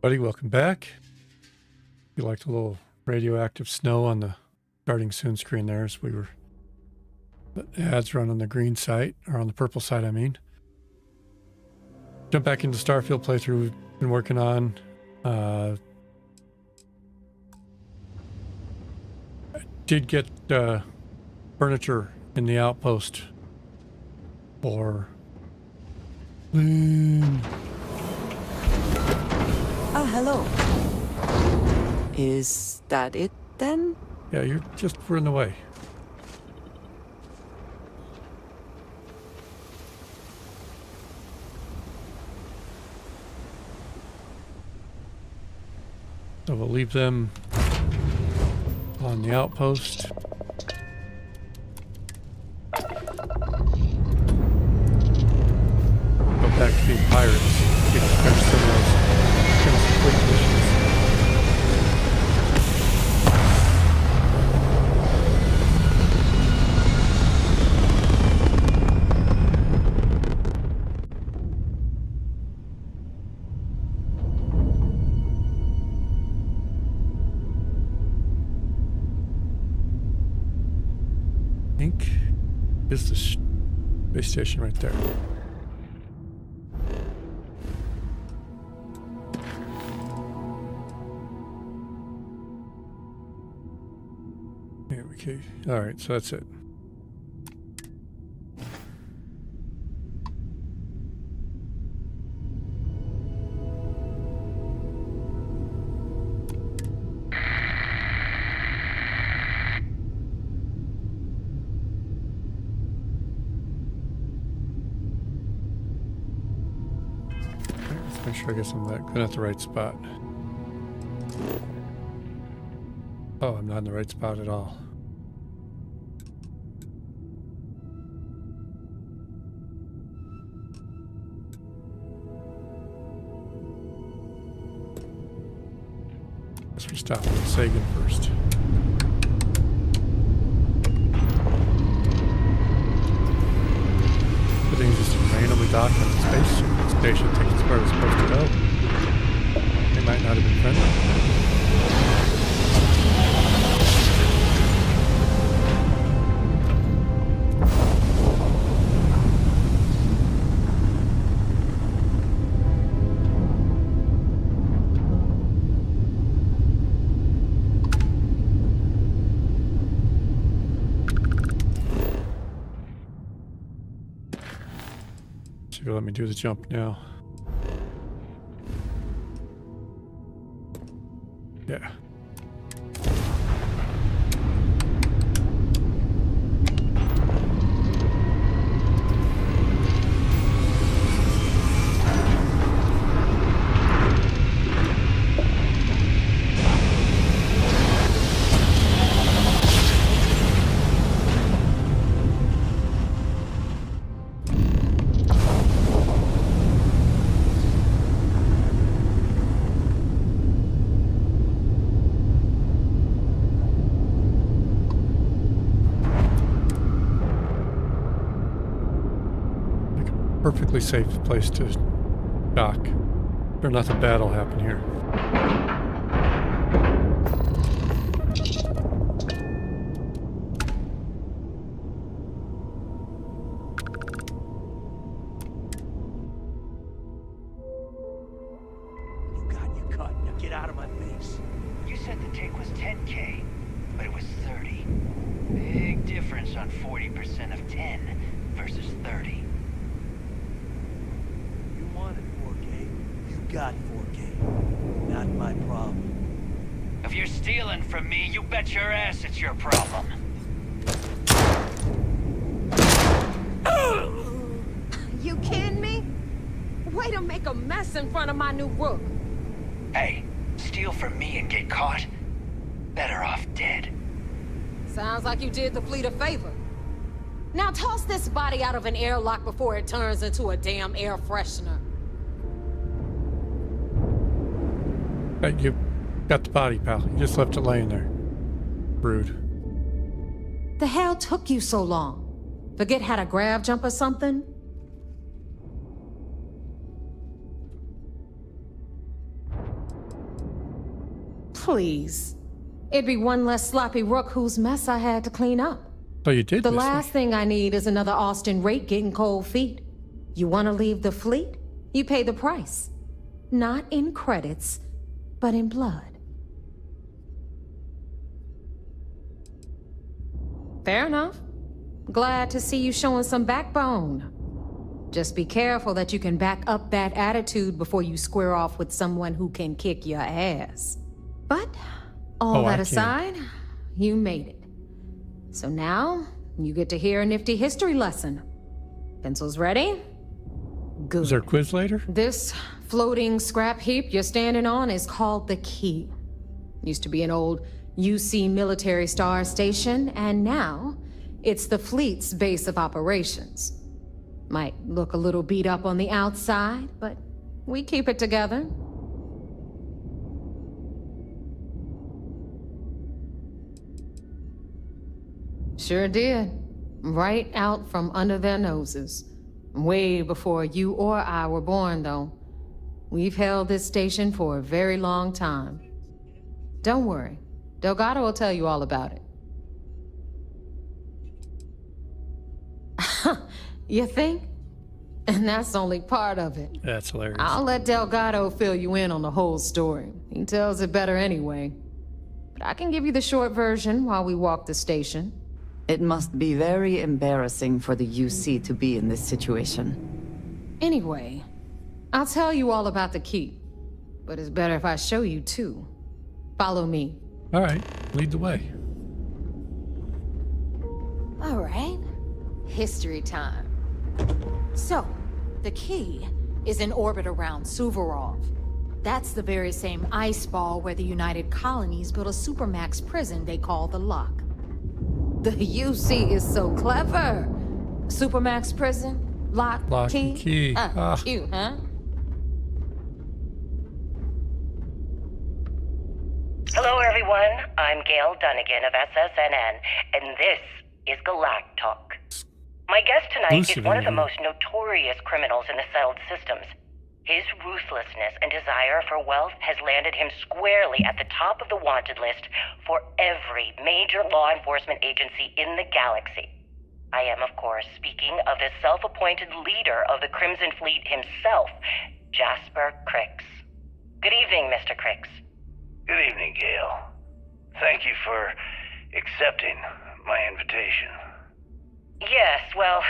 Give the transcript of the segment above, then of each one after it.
Buddy, welcome back. You liked the little radioactive snow on the starting soon screen there as we were the ads run on the green site, or on the purple side, I mean. Jump back into Starfield playthrough we've been working on. I did get furniture in the outpost for Lynn. Oh, hello. Is that it then? Yeah, you're just in the way. So we'll leave them on the outpost. Go back to being pirates. Get finish some of those complete missions. I think is the space station right there. Okay. All right, so that's it. Let's make sure I get some of that going at the right spot. Oh, I'm not in the right spot at all. Guess we're stopping at Sagan first. Everything's just randomly docked on the space station, takes us where it's supposed to go. They might not have been friendly. Let me do the jump now. Yeah. Perfectly safe place to dock. Or nothing bad will happen here. You got your cut. Now get out of my face. You said the take was 10K, but it was 30. Big difference on 40% of 10 versus 30. You got 4K. Not my problem. If you're stealing from me, you bet your ass it's your problem. You kidding me? Way to make a mess in front of my new rook. Hey, steal from me and get caught? Better off dead. Sounds like you did the fleet a favor. Now toss this body out of an airlock before it turns into a damn air freshener. Hey, you got the body, pal. You just left it laying there. Rude. The hell took you so long? Forget how to grab jump or something? please. It'd be one less sloppy rook whose mess I had to clean up. So you did The miss me. last thing I need is another Austin rake getting cold feet. You want to leave the fleet? You pay the price. Not in credits, but in blood. Fair enough. Glad to see you showing some backbone. Just be careful that you can back up that attitude before you square off with someone who can kick your ass. But all I that can. aside, you made it. So now, you get to hear a nifty history lesson. Pencils ready? Good. Is there a quiz later? This floating scrap heap you're standing on is called the Key. Used to be an old UC military star station, and now it's the fleet's base of operations. Might look a little beat up on the outside, but we keep it together. Sure did. Right out from under their noses. Way before you or I were born, though. We've held this station for a very long time. Don't worry. Delgado will tell you all about it. You think? And that's only part of it. That's hilarious. I'll let Delgado fill you in on the whole story. He tells it better anyway. But I can give you the short version while we walk the station. It must be very embarrassing for the UC to be in this situation. Anyway, I'll tell you all about the key. But it's better if I show you too. Follow me. All right, lead the way. All right. History time. So, the key is in orbit around Suvorov. That's the very same ice ball where the United Colonies built a supermax prison they call the Lock. The UC is so clever. Supermax prison, lock, Lock key. and key. Ah. Cute, huh? Hello, everyone. I'm Gail Dunnigan of SSNN, and this is Galactic Talk. My guest tonight is one of the most notorious criminals in the settled systems. His ruthlessness and desire for wealth has landed him squarely at the top of the wanted list for every major law enforcement agency in the galaxy. I am, of course, speaking of the self-appointed leader of the Crimson Fleet himself, Jasper Crix. Good evening, Mr. Crix. Good evening, Gail. Thank you for accepting my invitation. Yes, well,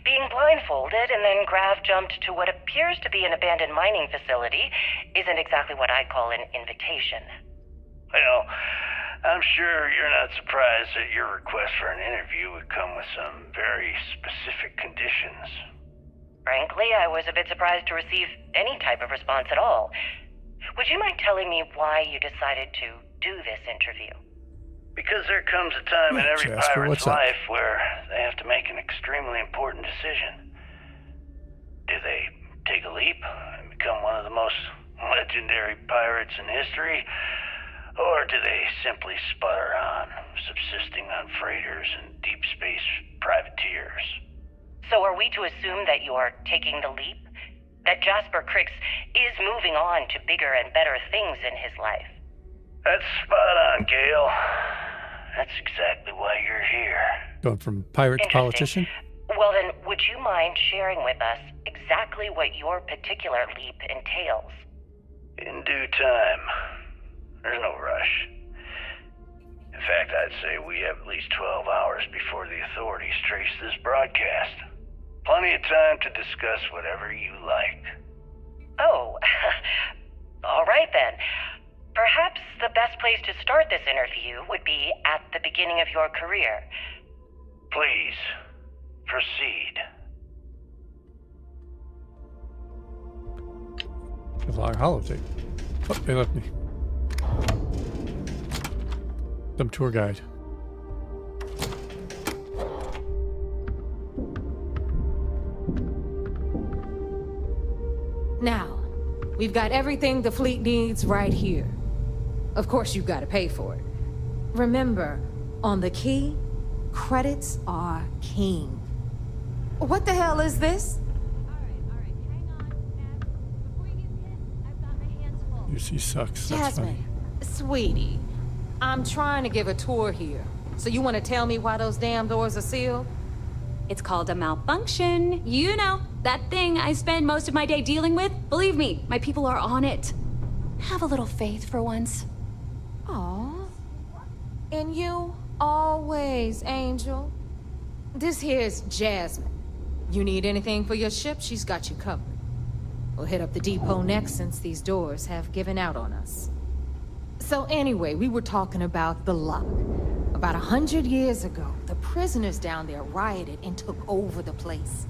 being blindfolded and then grav jumped to what appears to be an abandoned mining facility isn't exactly what I'd call an invitation. Well, I'm sure you're not surprised that your request for an interview would come with some very specific conditions. Frankly, I was a bit surprised to receive any type of response at all. Would you mind telling me why you decided to do this interview? Because there comes a time in every Jasper, pirate's what's up? life where they have to make an extremely important decision. Do they take a leap and become one of the most legendary pirates in history? Or do they simply sputter on, subsisting on freighters and deep space privateers? So are we to assume that you're taking the leap? That Jasper Crix is moving on to bigger and better things in his life? That's spot on, Gail. That's exactly why you're here. Going from pirate to Interesting. politician? Well then, would you mind sharing with us exactly what your particular leap entails? In due time. There's no rush. In fact, I'd say we have at least 12 hours before the authorities trace this broadcast. Plenty of time to discuss whatever you like. Oh, all right then. Perhaps the best place to start this interview would be at the beginning of your career. Please, proceed. The long holotape. Oh, they left me. Some tour guide. Now, we've got everything the fleet needs right here. Of course, you've got to pay for it. Remember, on the key, credits are king. What the hell is this? Alright, hang on, Ned. Before you get pissed, I've got my hands full. UC sucks. That's Jasmine, funny. Sweetie, I'm trying to give a tour here. So you want to tell me why those damn doors are sealed? It's called a malfunction. You know, that thing I spend most of my day dealing with. Believe me, my people are on it. Have a little faith for once. Aw. And you always, Angel. This here's Jasmine. You need anything for your ship, she's got you covered. We'll hit up the depot next since these doors have given out on us. So anyway, we were talking about the lock. About 100 years ago, the prisoners down there rioted and took over the place.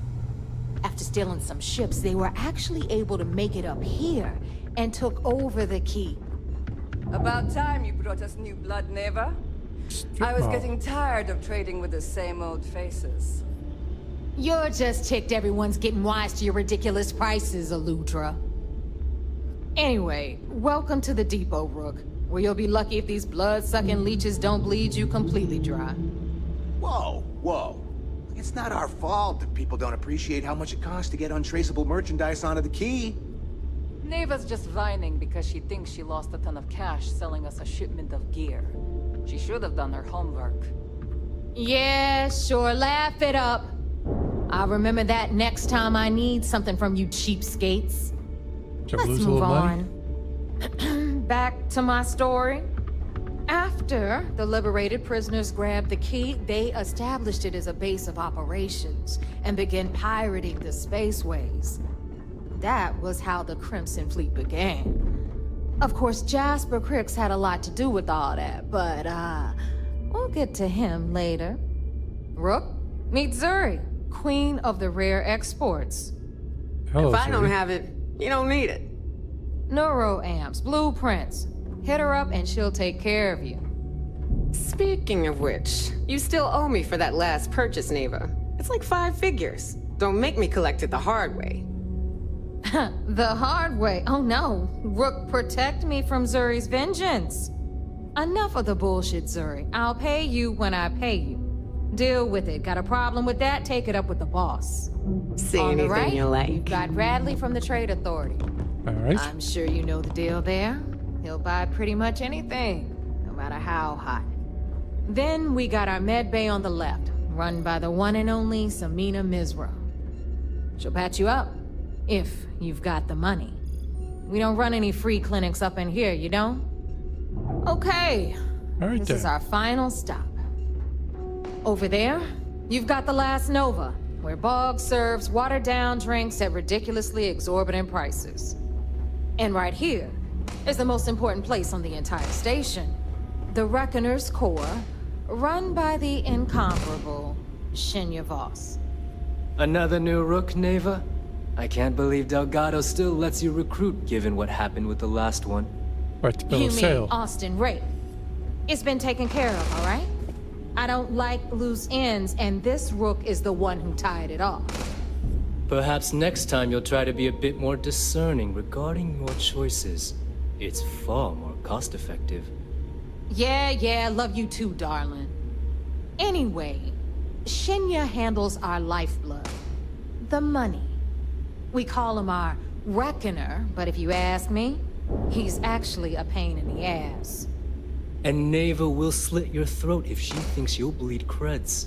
After stealing some ships, they were actually able to make it up here and took over the keep. About time you brought us new blood, Neva. I was getting tired of trading with the same old faces. You're just ticked everyone's getting wise to your ridiculous prices, Aludra. Anyway, welcome to the depot, Rook, where you'll be lucky if these blood-sucking leeches don't bleed you completely dry. Whoa, whoa. It's not our fault that people don't appreciate how much it costs to get untraceable merchandise onto the key. Neva's just whining because she thinks she lost a ton of cash selling us a shipment of gear. She should have done her homework. Yeah, sure, laugh it up. I'll remember that next time I need something from you cheapskates. Let's lose a move little on. Back to my story. After the liberated prisoners grabbed the key, they established it as a base of operations and began pirating the spaceways. That was how the Crimson Fleet began. Of course, Jasper Cricks had a lot to do with all that, but we'll get to him later. Rook, meet Zuri, Queen of the Rare Exports. Hello, If I don't Zuri. have it, you don't need it. Neuroamps, blueprints. Hit her up and she'll take care of you. Speaking of which, you still owe me for that last purchase, Neva. It's like 5 figures. Don't make me collect it the hard way. The hard way. Oh no. Rook, protect me from Zuri's vengeance. Enough of the bullshit, Zuri. I'll pay you when I pay you. Deal with it. Got a problem with that? Take it up with the boss. Say On the anything right, you like. you've got Radley from the Trade Authority. All right. I'm sure you know the deal there. He'll buy pretty much anything, no matter how hot. Then we got our med bay on the left, run by the one and only Samina Mizra. She'll patch you up, if you've got the money. We don't run any free clinics up in here, you don't? Okay, All right, this then. is our final stop. Over there, you've got the Last Nova, where Bog serves watered-down drinks at ridiculously exorbitant prices. And right here is the most important place on the entire station, the Reckoner's Core, run by the incomparable Shinya Voss. Another new Rook, Neva? I can't believe Delgado still lets you recruit given what happened with the last one. Right to bill You of mean sale. Austin Ray? It's been taken care of, all right? I don't like loose ends, and this Rook is the one who tied it off. Perhaps next time you'll try to be a bit more discerning regarding your choices. It's far more cost-effective. Yeah, love you too, darling. Anyway, Shinya handles our lifeblood. The money. We call him our Reckoner, but if you ask me, he's actually a pain in the ass. And Neva will slit your throat if she thinks you'll bleed creds.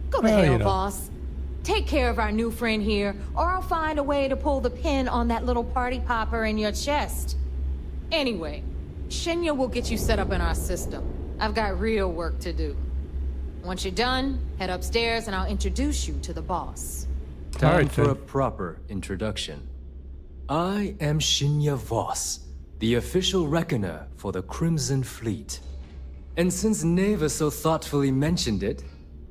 Go to Well, hell, you know. boss. Take care of our new friend here, or I'll find a way to pull the pin on that little party popper in your chest. Anyway, Shinya will get you set up in our system. I've got real work to do. Once you're done, head upstairs and I'll introduce you to the boss. Time Alright, for then. a proper introduction. I am Shinya Voss, the official reckoner for the Crimson Fleet. And since Neva so thoughtfully mentioned it,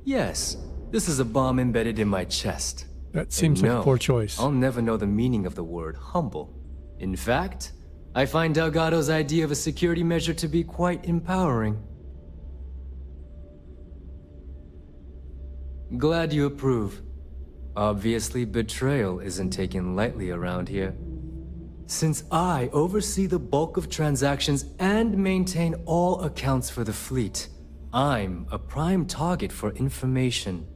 yes, this is a bomb embedded in my chest. That seems like a No, poor choice. I'll never know the meaning of the word humble. In fact, I find Delgado's idea of a security measure to be quite empowering. Glad you approve. Obviously, betrayal isn't taken lightly around here. Since I oversee the bulk of transactions and maintain all accounts for the fleet, I'm a prime target for information.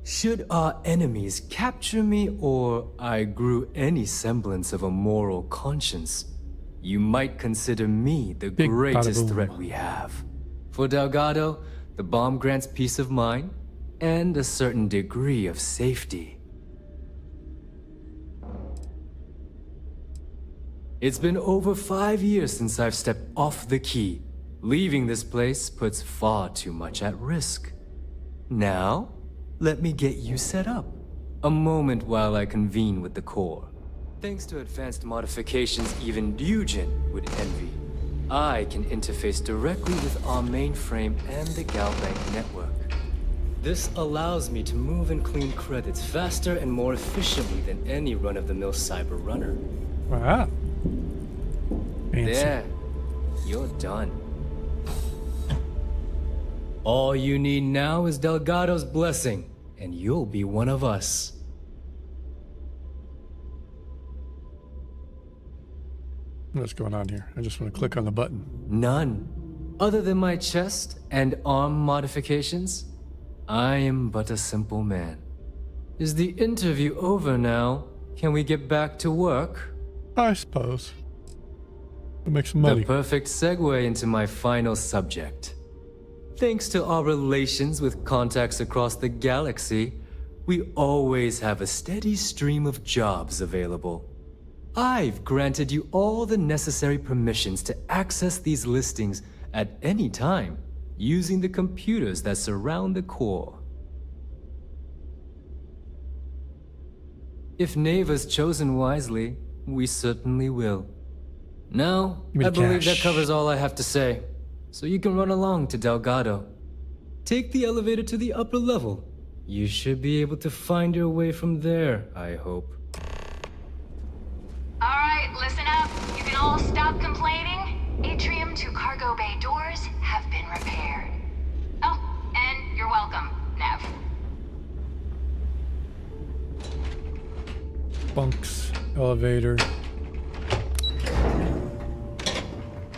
Should our enemies capture me or I grew any semblance of a moral conscience, you might consider me the Big greatest bada boom. threat we have. For Delgado, the bomb grants peace of mind and a certain degree of safety. It's been over 5 years since I've stepped off the key. Leaving this place puts far too much at risk. Now, let me get you set up. A moment while I convene with the core. Thanks to advanced modifications even Dugin would envy, I can interface directly with our mainframe and the GalBank network. This allows me to move and clean credits faster and more efficiently than any run-of-the-mill cyber runner. Wow. Fancy. There, you're done. All you need now is Delgado's blessing, and you'll be one of us. What's going on here? I just want to click on the button. None. Other than my chest and arm modifications, I am but a simple man. Is the interview over now? Can we get back to work? I suppose. We'll make some money. The perfect segue into my final subject. Thanks to our relations with contacts across the galaxy, we always have a steady stream of jobs available. I've granted you all the necessary permissions to access these listings at any time, using the computers that surround the core. If Neva's chosen wisely, we certainly will. Now, Give me I the believe that cash. covers all I have to say, so you can run along to Delgado. Take the elevator to the upper level. You should be able to find your way from there, I hope. Alright, listen up. You can all stop complaining. Atrium to cargo bay doors have been repaired. Oh, and you're welcome, Nev. Bunks, elevator.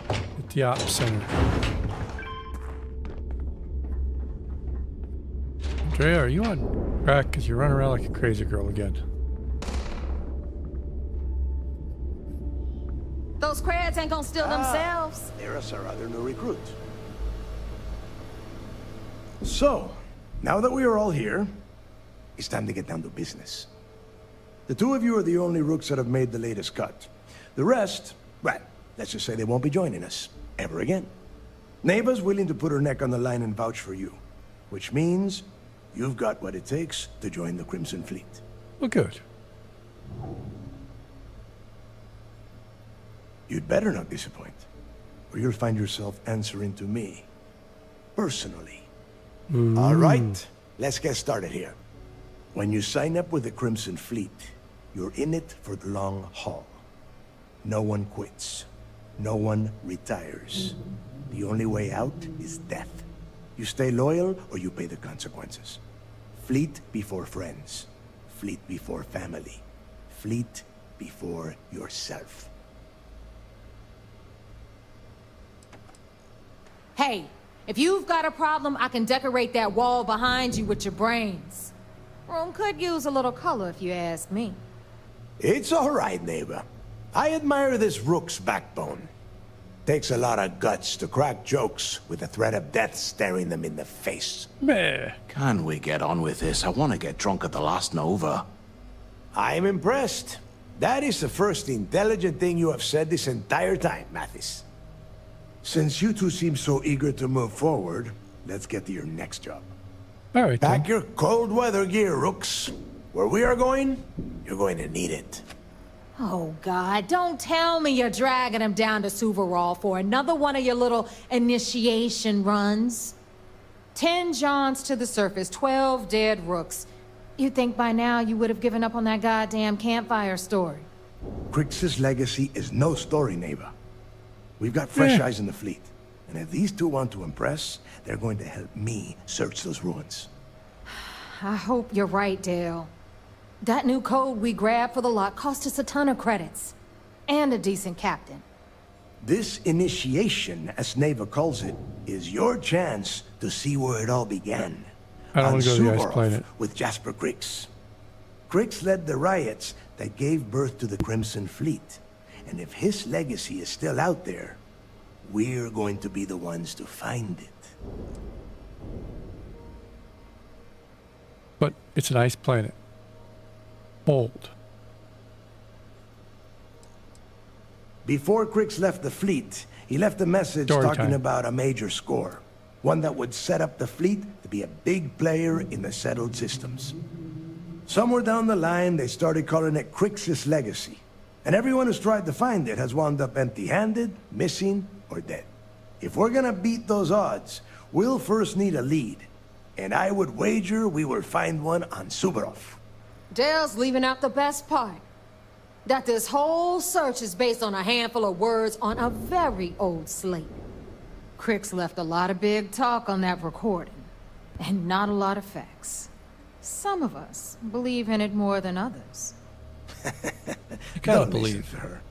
At the op center. Andrea, are you on crack? Because you're running around like a crazy girl again. Those crabs ain't gonna steal themselves. There's our other new recruit. So, now that we are all here, it's time to get down to business. The two of you are the only rooks that have made the latest cut. The rest, well, let's just say they won't be joining us ever again. Neva's willing to put her neck on the line and vouch for you, which means you've got what it takes to join the Crimson Fleet. Well, good. You'd better not disappoint, or you'll find yourself answering to me, personally. All right, let's get started here. When you sign up with the Crimson Fleet, you're in it for the long haul. No one quits. No one retires. The only way out is death. You stay loyal or you pay the consequences. Fleet before friends. Fleet before family. Fleet before yourself. Hey, if you've got a problem, I can decorate that wall behind you with your brains. Room could use a little color if you ask me. It's all right, neighbor. I admire this rook's backbone. Takes a lot of guts to crack jokes with the threat of death staring them in the face. Meh. Can we get on with this? I want to get drunk at the last Nova. I'm impressed. That is the first intelligent thing you have said this entire time, Mathis. Since you two seem so eager to move forward, let's get to your next job. All right, Pack then. your cold weather gear, rooks. Where we are going, you're going to need it. Oh, God, don't tell me you're dragging him down to Suvarol for another one of your little initiation runs. 10 Johns to the surface, 12 dead rooks. You'd think by now you would have given up on that goddamn campfire story. Crix's legacy is no story, neighbor. We've got fresh eyes in the fleet. And if these two want to impress, they're going to help me search those ruins. I hope you're right, Dale. That new code we grabbed for the lot cost us a ton of credits. And a decent captain. This initiation, as Neva calls it, is your chance to see where it all began. I don't want to go to the ice Suvorov planet. with Jasper Crix. Crix led the riots that gave birth to the Crimson Fleet. And if his legacy is still out there, we're going to be the ones to find it. But it's an ice planet. Old. Before Crix left the fleet, he left a message talking about a major score. One that would set up the fleet to be a big player in the settled systems. Somewhere down the line, they started calling it Crix's legacy. And everyone who's tried to find it has wound up empty-handed, missing, or dead. If we're gonna beat those odds, we'll first need a lead. And I would wager we will find one on Suvorov. Dale's leaving out the best part. That this whole search is based on a handful of words on a very old slate. Crix left a lot of big talk on that recording, and not a lot of facts. Some of us believe in it more than others. You gotta believe her.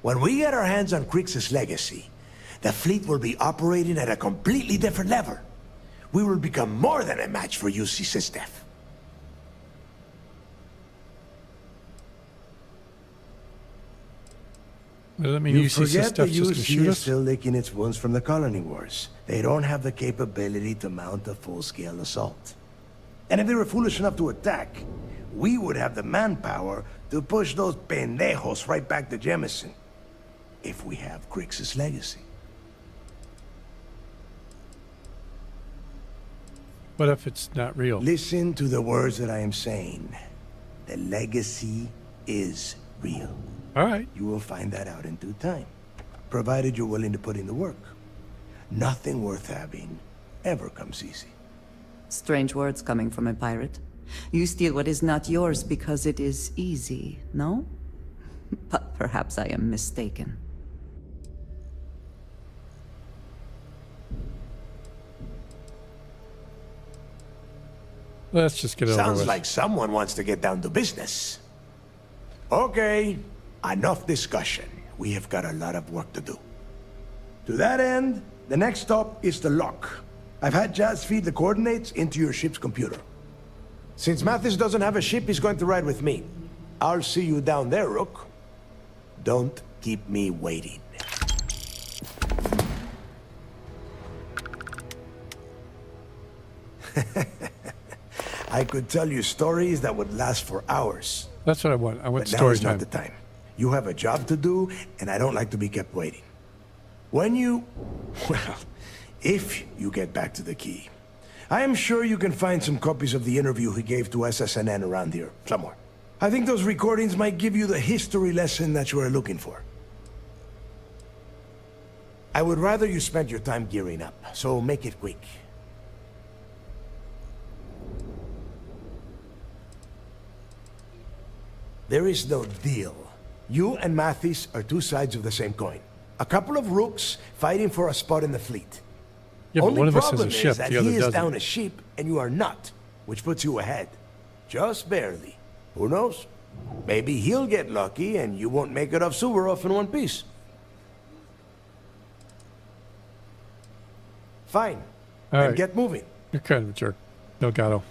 When we get our hands on Crix's legacy, the fleet will be operating at a completely different level. We will become more than a match for UC Systef. Does that mean You UC forget the stuff's just gonna shoot UC is us? still licking its wounds from the colony wars. They don't have the capability to mount a full-scale assault. And if they were foolish enough to attack, we would have the manpower to push those pendejos right back to Jemison. If we have Crix's legacy. What if it's not real? Listen to the words that I am saying. The legacy is real. All right. You will find that out in due time, provided you're willing to put in the work. Nothing worth having ever comes easy. Strange words coming from a pirate. You steal what is not yours because it is easy, no? But perhaps I am mistaken. Let's just get it over Sounds with. like someone wants to get down to business. Okay, enough discussion. We have got a lot of work to do. To that end, the next stop is the lock. I've had Jazz feed the coordinates into your ship's computer. Since Mathis doesn't have a ship, he's going to ride with me. I'll see you down there, Rook. Don't keep me waiting. I could tell you stories that would last for hours. That's what I want. I want But now story is time. not the time. You have a job to do, and I don't like to be kept waiting. When you... well, if you get back to the key, I am sure you can find some copies of the interview he gave to SSNN around here, somewhere. I think those recordings might give you the history lesson that you are looking for. I would rather you spent your time gearing up, so make it quick. There is no deal. You and Mathis are two sides of the same coin. A couple of rooks fighting for a spot in the fleet. Yeah, but Only one of us has a problem ship, is that the other he is doesn't. down a ship and you are not, which puts you ahead. Just barely. Who knows? Maybe he'll get lucky and you won't make it off Suvorov in one piece. Fine. All Then right. get moving. You're kind of a jerk. Delgado.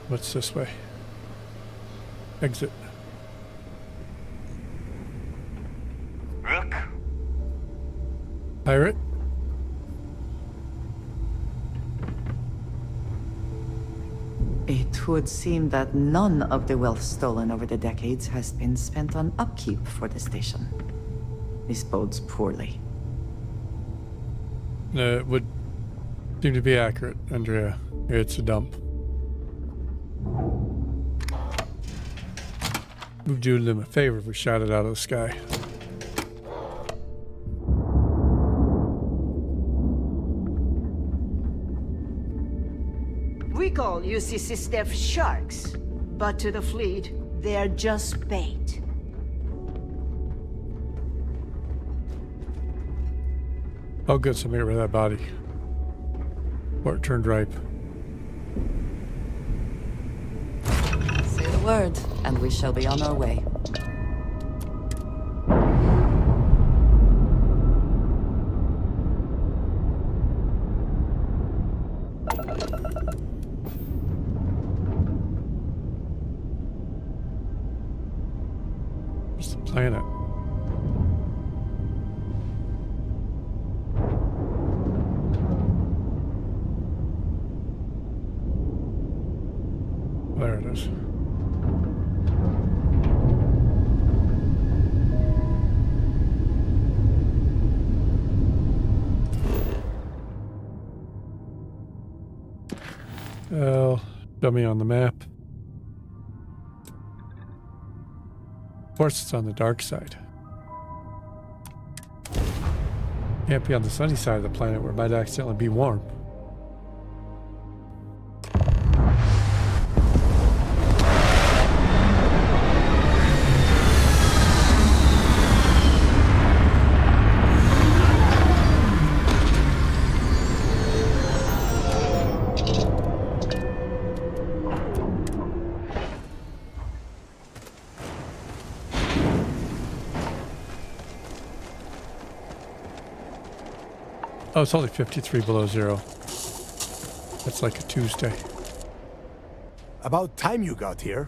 What's this way? Exit. Rook? Pirate? It would seem that none of the wealth stolen over the decades has been spent on upkeep for the station. This bodes poorly. It would seem to be accurate, Andrea. It's a dump. We'd do them a favor if we shot it out of the sky. We call UC Systef sharks, but to the fleet, they're just bait. Oh, good. Somebody got rid of that body. Or it turned ripe. Say the word, and we shall be on our way. planet. There it is. Well, dummy on the map. Of course, it's on the dark side. Can't be on the sunny side of the planet where it might accidentally be warm. Oh, it's only 53 below zero. That's like a Tuesday. About time you got here.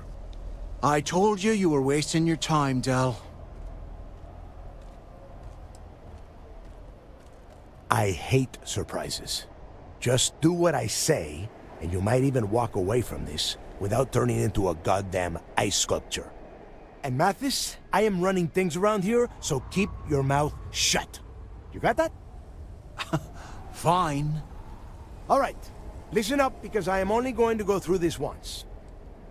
I told you you were wasting your time, Del. I hate surprises. Just do what I say, and you might even walk away from this without turning into a goddamn ice sculpture. And Mathis, I am running things around here, so keep your mouth shut. You got that? Fine. All right. Listen up, because I am only going to go through this once.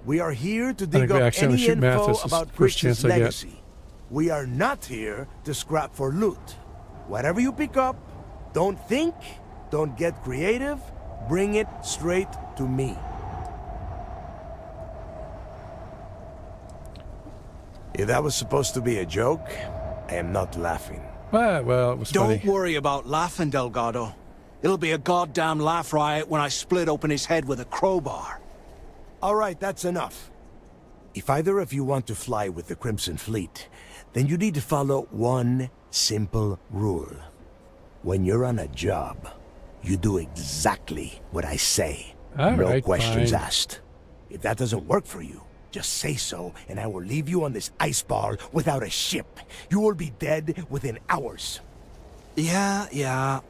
We are here to dig up any info about Chris's legacy. We are not here to scrap for loot. Whatever you pick up, don't think, don't get creative, bring it straight to me. If that was supposed to be a joke, I am not laughing. Well, it was funny. Don't worry about laughing, Delgado. It'll be a goddamn laugh riot when I split open his head with a crowbar. All right, that's enough. If either of you want to fly with the Crimson Fleet, then you need to follow one simple rule. When you're on a job, you do exactly what I say. No questions asked. If that doesn't work for you, just say so, and I will leave you on this ice ball without a ship. You will be dead within hours. Yeah.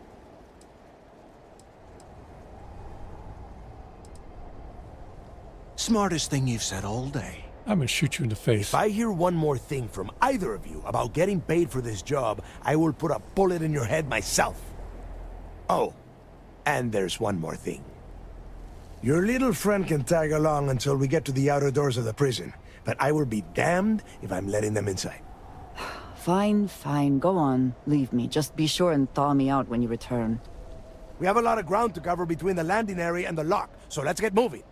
Smartest thing you've said all day. I'm gonna shoot you in the face. If I hear one more thing from either of you about getting paid for this job, I will put a bullet in your head myself. Oh, and there's one more thing. Your little friend can tag along until we get to the outer doors of the prison, but I will be damned if I'm letting them inside. Fine. Go on. Leave me. Just be sure and thaw me out when you return. We have a lot of ground to cover between the landing area and the lock, so let's get moving.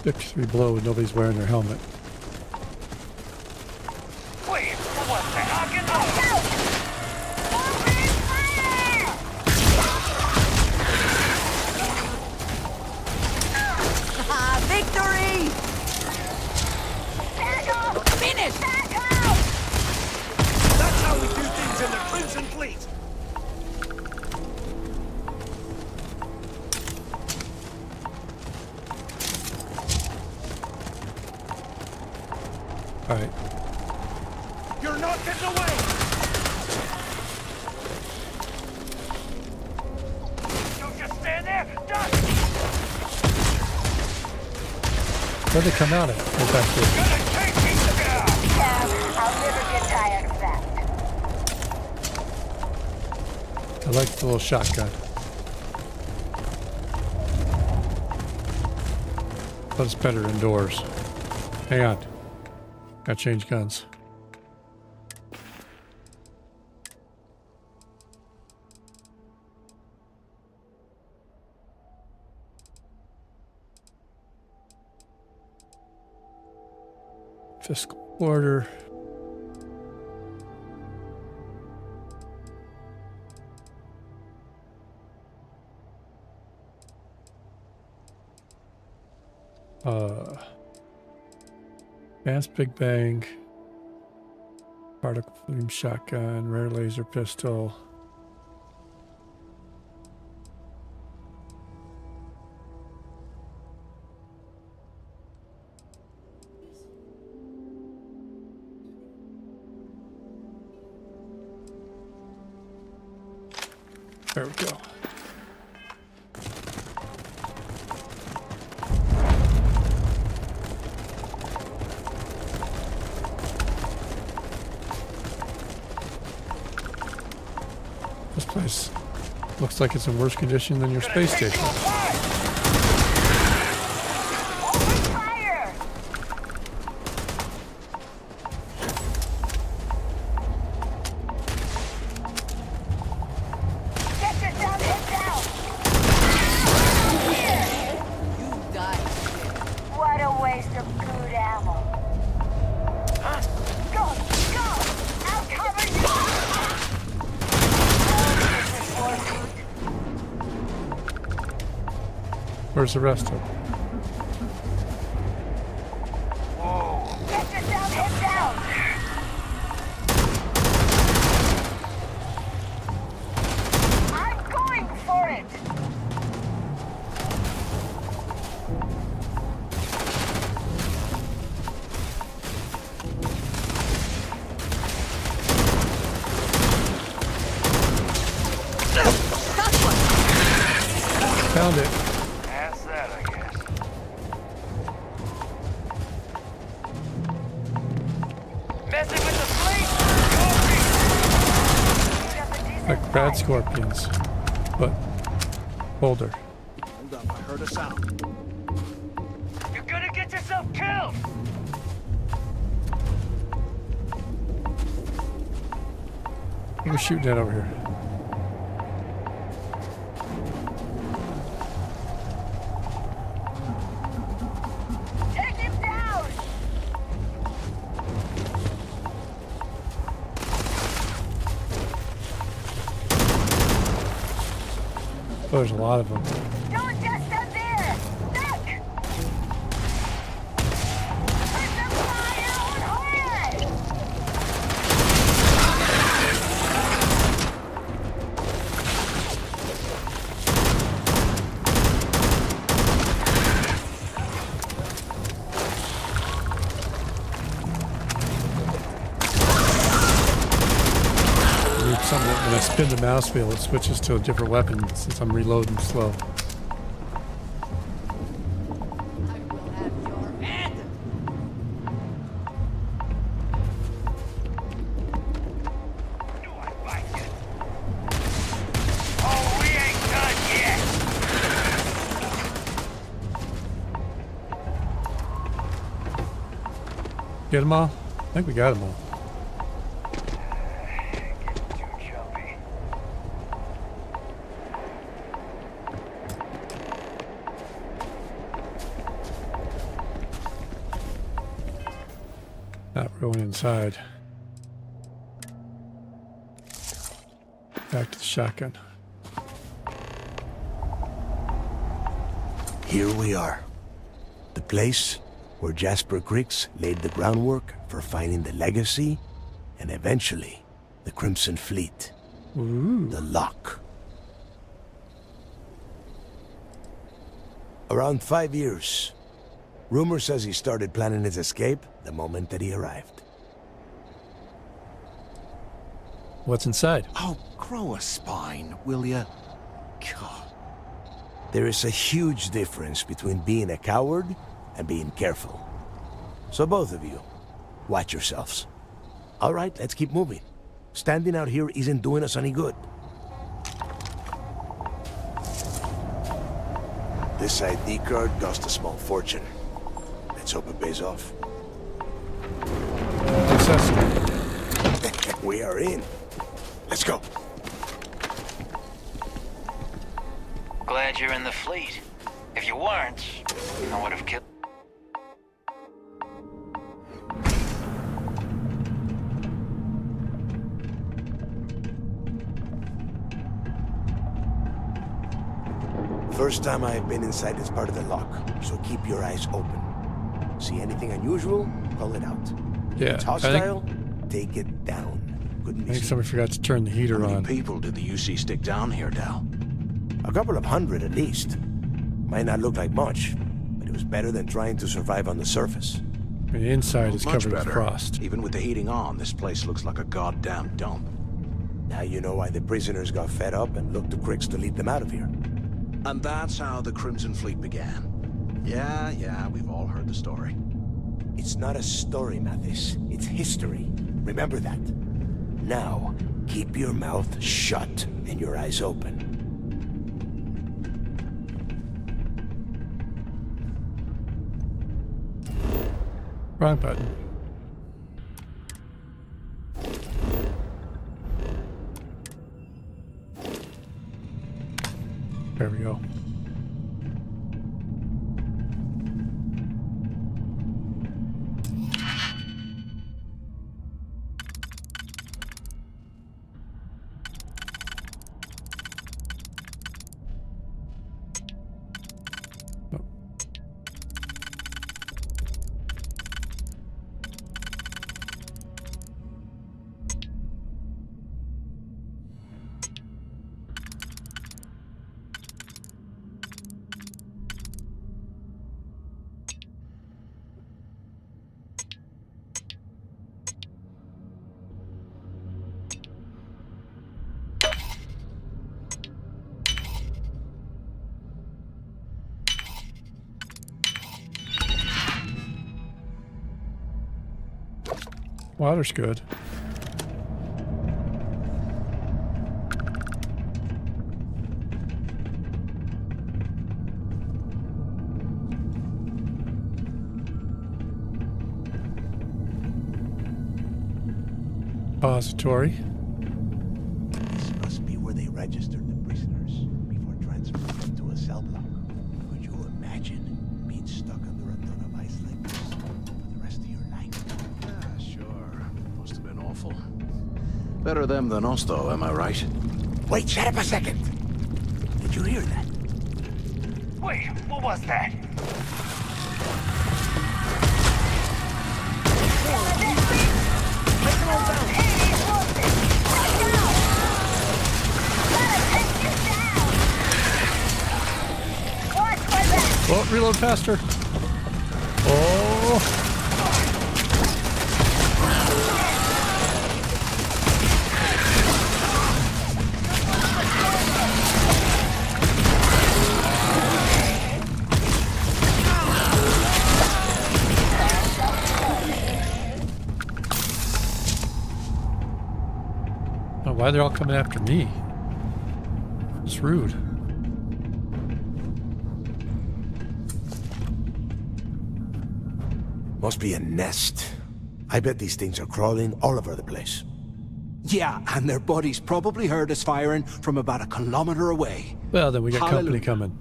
Three below, nobody's wearing their helmet. Wait, what the heck? Victory! Finish! That's how we do things in the Crimson Fleet! All right. You're not getting away! Don't just stand there! Duck! Where'd they come out at? Right back there. Gonna take me down! I'll never get tired of that. I like the little shotgun. But it's better indoors. Hang on. Gotta change guns. Fiscal order. Advanced Big Bang. Particle beam shotgun, rare laser pistol. There we go. This place looks like it's in worse condition than your space station. Where's the rest of them? Get down, head down! I'm going for it! Found it. Like bad scorpions, but bolder. Hold up, I heard a sound. You're gonna get yourself killed! Who's shooting at over here? Take him down! Oh, there's a lot of them. Don't just stand there! Duck! Put the fire on hard! When I spin the mouse wheel, it switches to a different weapon since I'm reloading slow. Oh, we ain't done yet! Get them all? I think we got them all. Not going inside. Back to the shotgun. Here we are. The place where Jasper Griggs laid the groundwork for finding the legacy and eventually the Crimson Fleet. Ooh. The Lock. Around 5 years. Rumor says he started planning his escape the moment that he arrived. What's inside? Oh, grow a spine, will ya? God. There is a huge difference between being a coward and being careful. So both of you, watch yourselves. All right, let's keep moving. Standing out here isn't doing us any good. This ID card cost a small fortune. Let's hope it pays off. We are in. Let's go. Glad you're in the fleet. If you weren't, I would have killed. First time I've been inside this part of the lock, so keep your eyes open. See anything unusual, call it out. Yeah, It's hostile, take it down. Couldn't I be think somebody forgot to turn the heater How many on. people did the UC stick down here, Dal? A couple of hundred at least. Might not look like much, but it was better than trying to survive on the surface. The inside is Much covered with better. frost. Even with the heating on, this place looks like a goddamn dump. Now you know why the prisoners got fed up and looked to Crix to lead them out of here. And that's how the Crimson Fleet began. Yeah, we've all heard the story. It's not a story, Mathis. It's history. Remember that. Now, keep your mouth shut and your eyes open. Wrong button. There we go. Water's good. Repository. This must be where they registered the prisoners before transferring them to a cell block. Could you imagine being stuck under a ton of ice like this for the rest of your life? Yeah, sure. Must have been awful. Better them than us, though, am I right? Wait, shut up a second. Did you hear that? Wait, what was that? Oh, reload faster. Oh. Oh, why they're all coming after me? It's rude. Must be a nest. I bet these things are crawling all over the place. Yeah, and their buddies probably heard us firing from about 1 kilometer away. Well, then we got company Hallelujah. coming.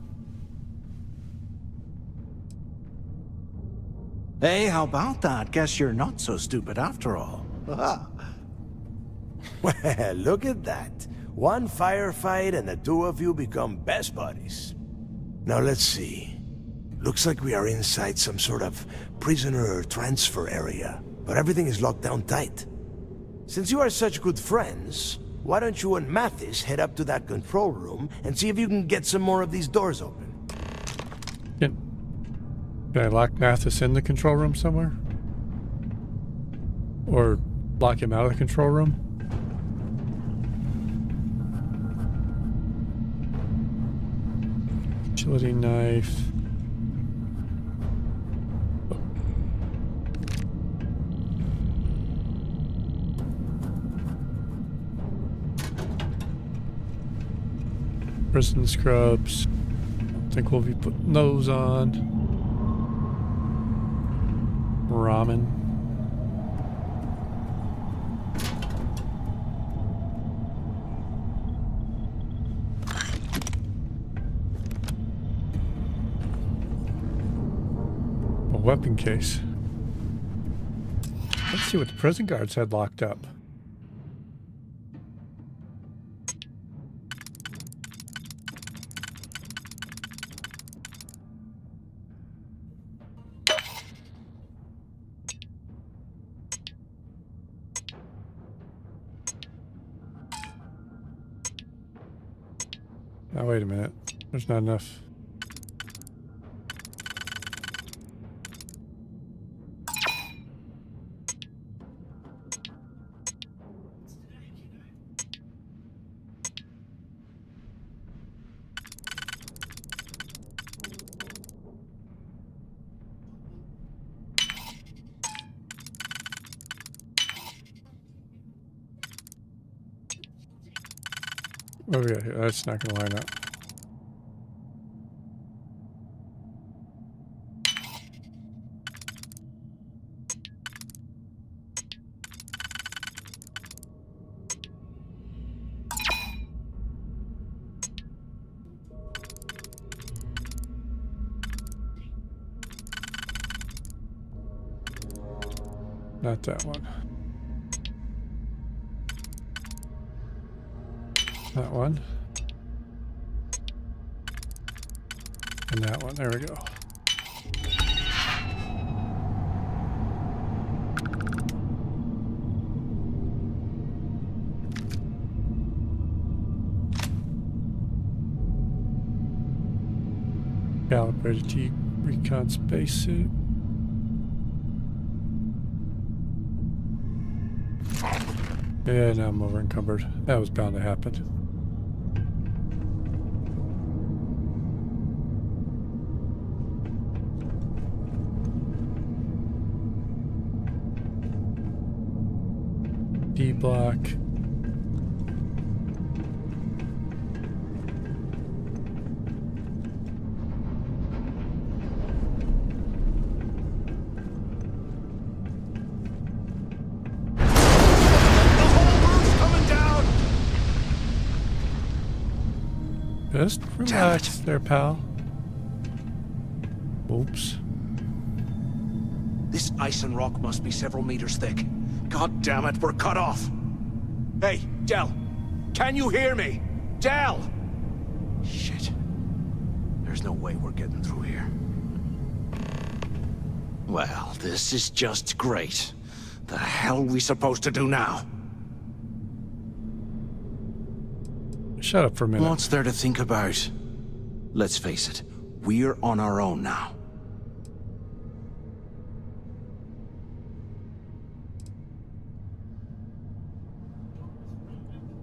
Hey, how about that? Guess you're not so stupid after all. Well, look at that. One firefight and the two of you become best buddies. Now let's see. Looks like we are inside some sort of prisoner transfer area, but everything is locked down tight. Since you are such good friends, why don't you and Mathis head up to that control room and see if you can get some more of these doors open? Can I lock Mathis in the control room somewhere? Or lock him out of the control room? Utility knife. Prison scrubs. I think we'll be putting those on. Ramen. A weapon case. Let's see what the prison guards had locked up. Now wait a minute. There's not enough. Oh yeah, that's not going to line up. Not that one. That one. And that one. There we go. Calibrated T recon spacesuit. Yeah, now I'm over encumbered. That was bound to happen. D block. Just relax there, pal. Oops. This ice and rock must be several meters thick. God damn it, we're cut off. Hey, Del. Can you hear me? Del! Shit. There's no way we're getting through here. Well, this is just great. The hell are we supposed to do now? Shut up for a minute. What's there to think about? Let's face it, we're on our own now.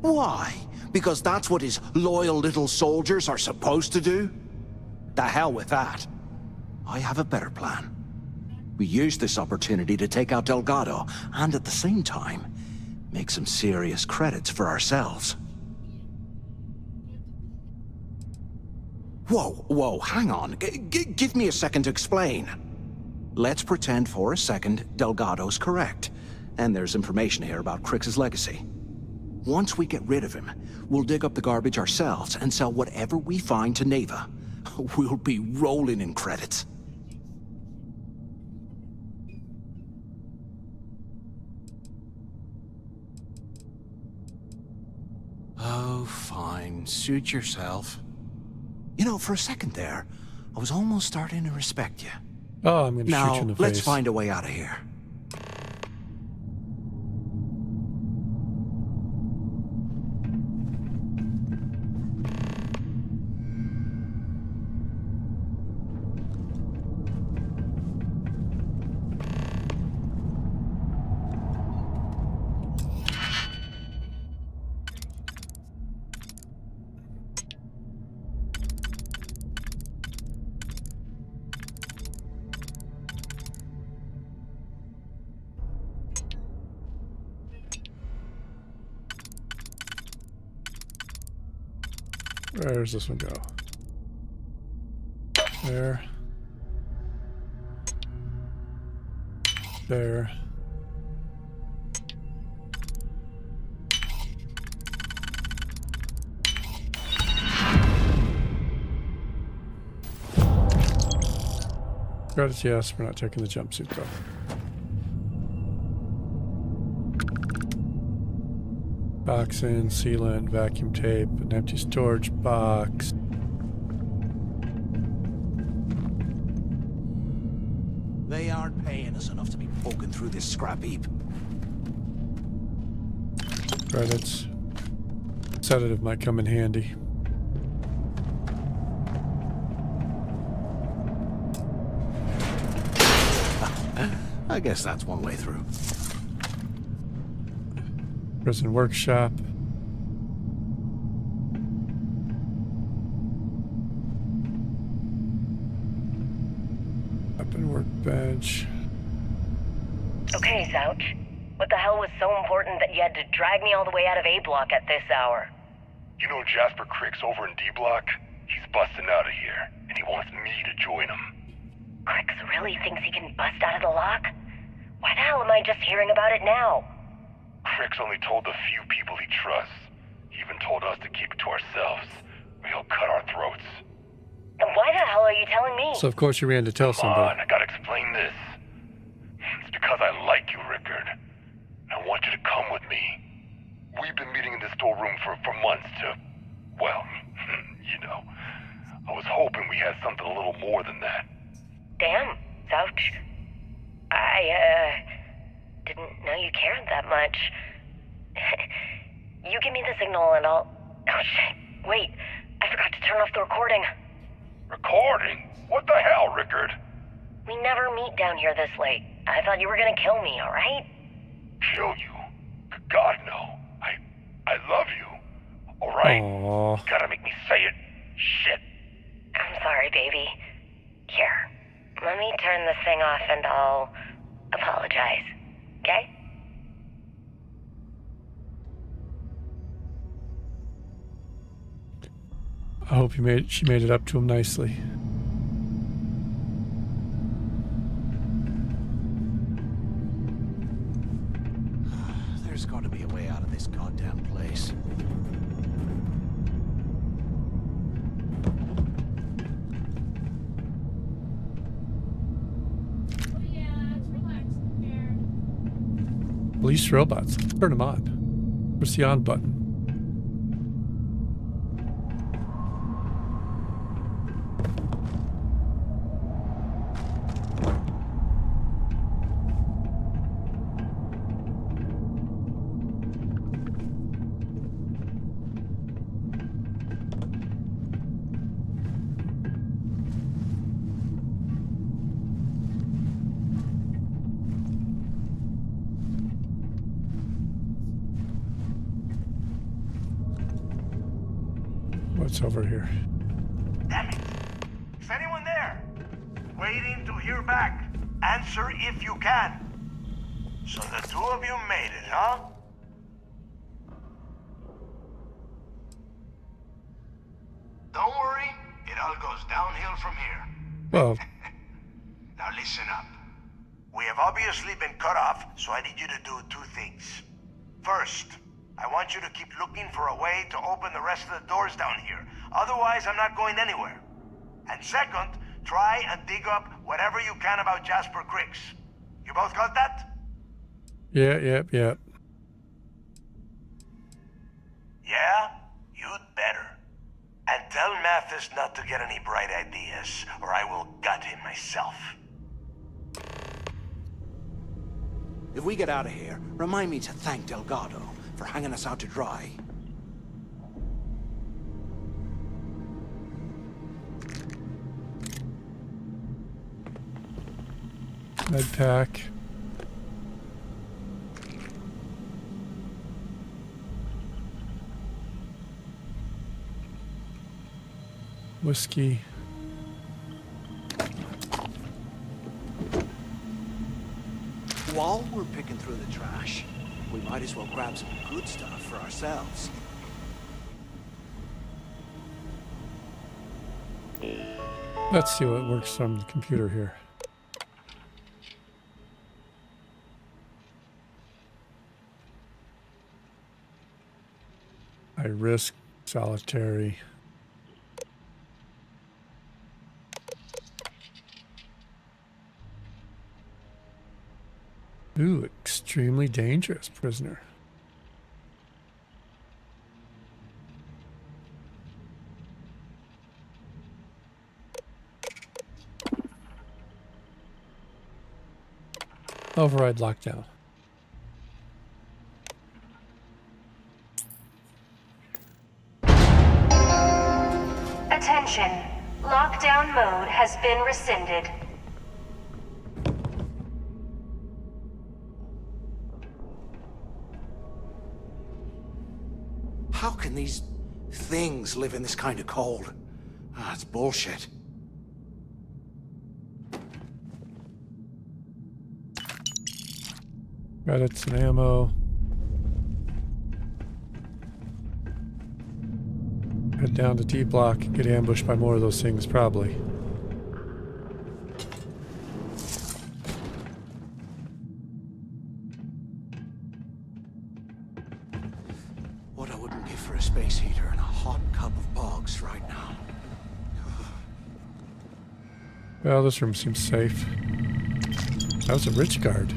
Why? Because that's what his loyal little soldiers are supposed to do? The hell with that. I have a better plan. We use this opportunity to take out Delgado, and at the same time, make some serious credits for ourselves. Whoa, hang on. Give me a second to explain. Let's pretend for a second Delgado's correct, and there's information here about Crix's legacy. Once we get rid of him, we'll dig up the garbage ourselves and sell whatever we find to Neva. We'll be rolling in credits. Oh, fine. Suit yourself. You know, for a second there, I was almost starting to respect you. Oh, I'm gonna shoot you in the face. Now, let's find a way out of here. Where does this one go? There. There. Credits, yes. We're not taking the jumpsuit though. Box in, sealant, vacuum tape, an empty storage box. They aren't paying us enough to be poking through this scrap heap. Credits. Sedative might come in handy. I guess that's one way through. Prison workshop. Weapon workbench. Okay, Zouch. What the hell was so important that you had to drag me all the way out of A block at this hour? You know Jasper Crick's over in D block? He's busting out of here, and he wants me to join him. Crix really thinks he can bust out of the lock? Why the hell am I just hearing about it now? Crick's only told the few people he trusts. He even told us to keep it to ourselves, or he'll cut our throats. Then why the hell are you telling me? So of course you ran to tell Come somebody. on, I gotta explain this. It's because I like you, Rickard. I want you to come with me. We've been meeting in this storeroom for months to, well, you know. I was hoping we had something a little more than that. Damn, Zouch. I didn't know you cared that much. You give me the signal and I'll... Oh shit, wait. I forgot to turn off the recording. Recording? What the hell, Rickard? We never meet down here this late. I thought you were gonna kill me, alright? Kill you? God, no. I love you. Alright? Aww. You gotta make me say it. Shit. I'm sorry, baby. Here, let me turn this thing off and I'll apologize. Okay? I hope she made it up to him nicely. There's got to be a way out of this goddamn place. Police robots. Turn them on. Where's the on button? What's over here? Damn it! Is anyone there? Waiting to hear back. Answer if you can. So the two of you made it, huh? Don't worry, it all goes downhill from here. Well, Now listen up. We have obviously been cut off, so I need you to do two things. First, I want you to keep looking for a way to open the rest of the doors down here. Otherwise, I'm not going anywhere. And second, try and dig up whatever you can about Jasper Cricks. You both got that? yeah. Yeah? You'd better. And tell Mathis not to get any bright ideas, or I will gut him myself. If we get out of here, remind me to thank Delgado for hanging us out to dry. Med pack. Whiskey. While we're picking through the trash, we might as well grab some good stuff for ourselves. Let's see what works on the computer here. I risk solitary. Ooh, extremely dangerous prisoner. Override lockdown. Attention. Lockdown mode has been rescinded. How can these things live in this kind of cold? Ah, it's bullshit. Got it, some ammo. Head down to T block, get ambushed by more of those things, probably. What I wouldn't give for a space heater and a hot cup of bogs right now. Well, this room seems safe. That was a rich guard.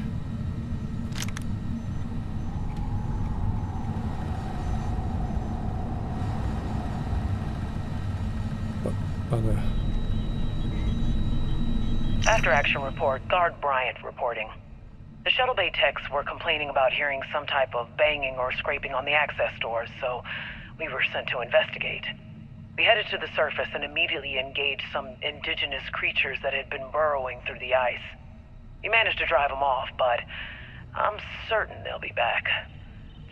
After action report, Guard Bryant reporting. The shuttle bay techs were complaining about hearing some type of banging or scraping on the access doors, so we were sent to investigate. We headed to the surface and immediately engaged some indigenous creatures that had been burrowing through the ice. We managed to drive them off, but I'm certain they'll be back.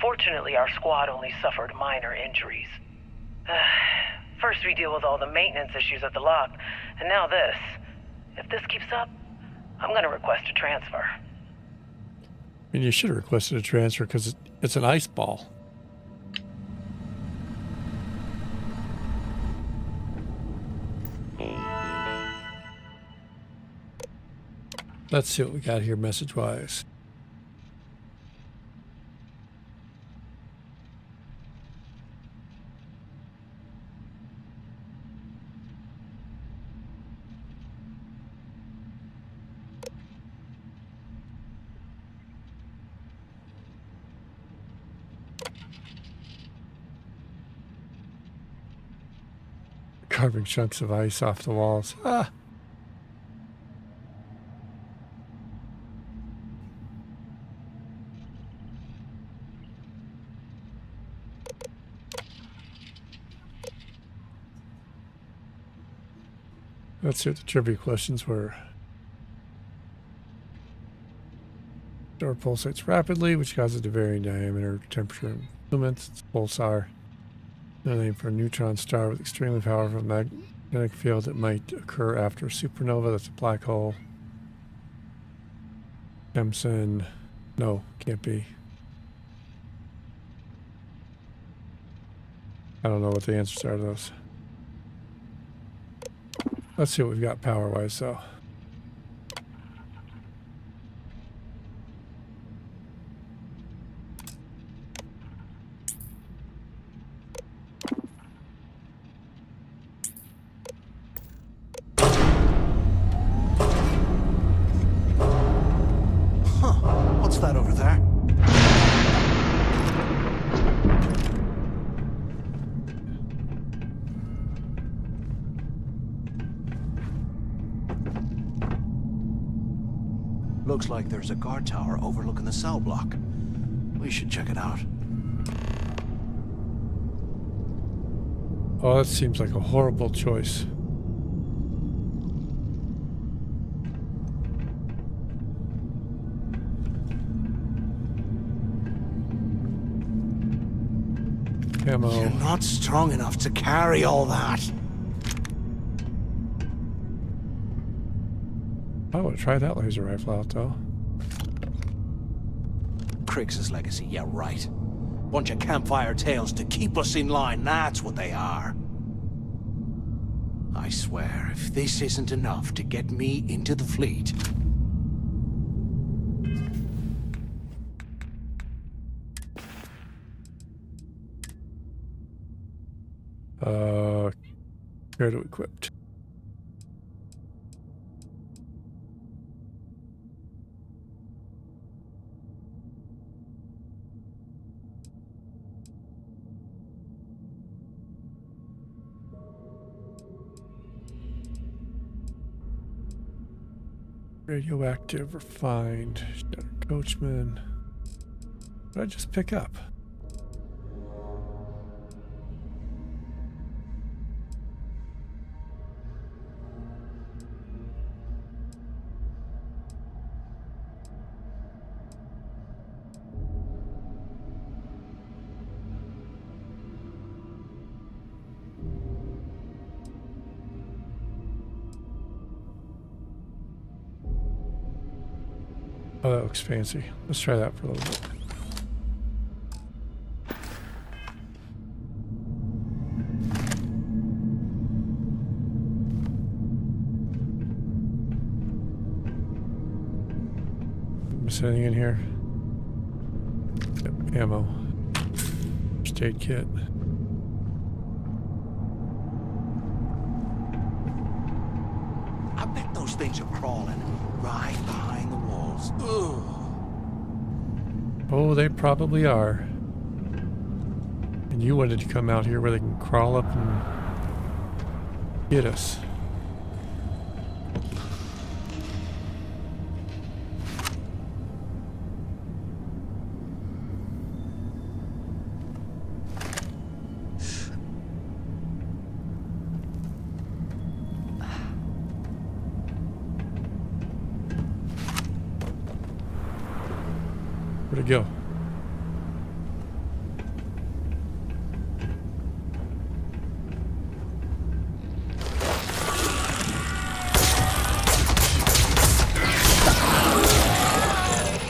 Fortunately, our squad only suffered minor injuries. First we deal with all the maintenance issues at the lock, and now this. If this keeps up, I'm gonna request a transfer. I mean, you should have requested a transfer because it's an ice ball. Let's see what we got here message-wise. Carving chunks of ice off the walls. Ah! Let's see what the trivia questions were. Door pulsates rapidly, which causes the varying diameter, temperature, and lumens. It's a pulsar. Another name for a neutron star with extremely powerful magnetic field that might occur after a supernova. That's a black hole. Kempson. No, can't be. I don't know what the answers are to those. Let's see what we've got power-wise, though. What's that over there? Looks like there's a guard tower overlooking the cell block. We should check it out. Oh, that seems like a horrible choice. Ammo. You're not strong enough to carry all that. I want to try that laser rifle out, though. Crix's legacy, yeah, right. Bunch of campfire tales to keep us in line, that's what they are. I swear, if this isn't enough to get me into the fleet... Here to equipped. Radioactive, refined, coachman. What did I just pick up? Oh, that looks fancy. Let's try that for a little bit. Miss anything in here? Yep, ammo. First aid kit. I bet those things are crawling right behind the walls. Ugh. Oh, they probably are. And you wanted to come out here where they can crawl up and get us. Where'd it go?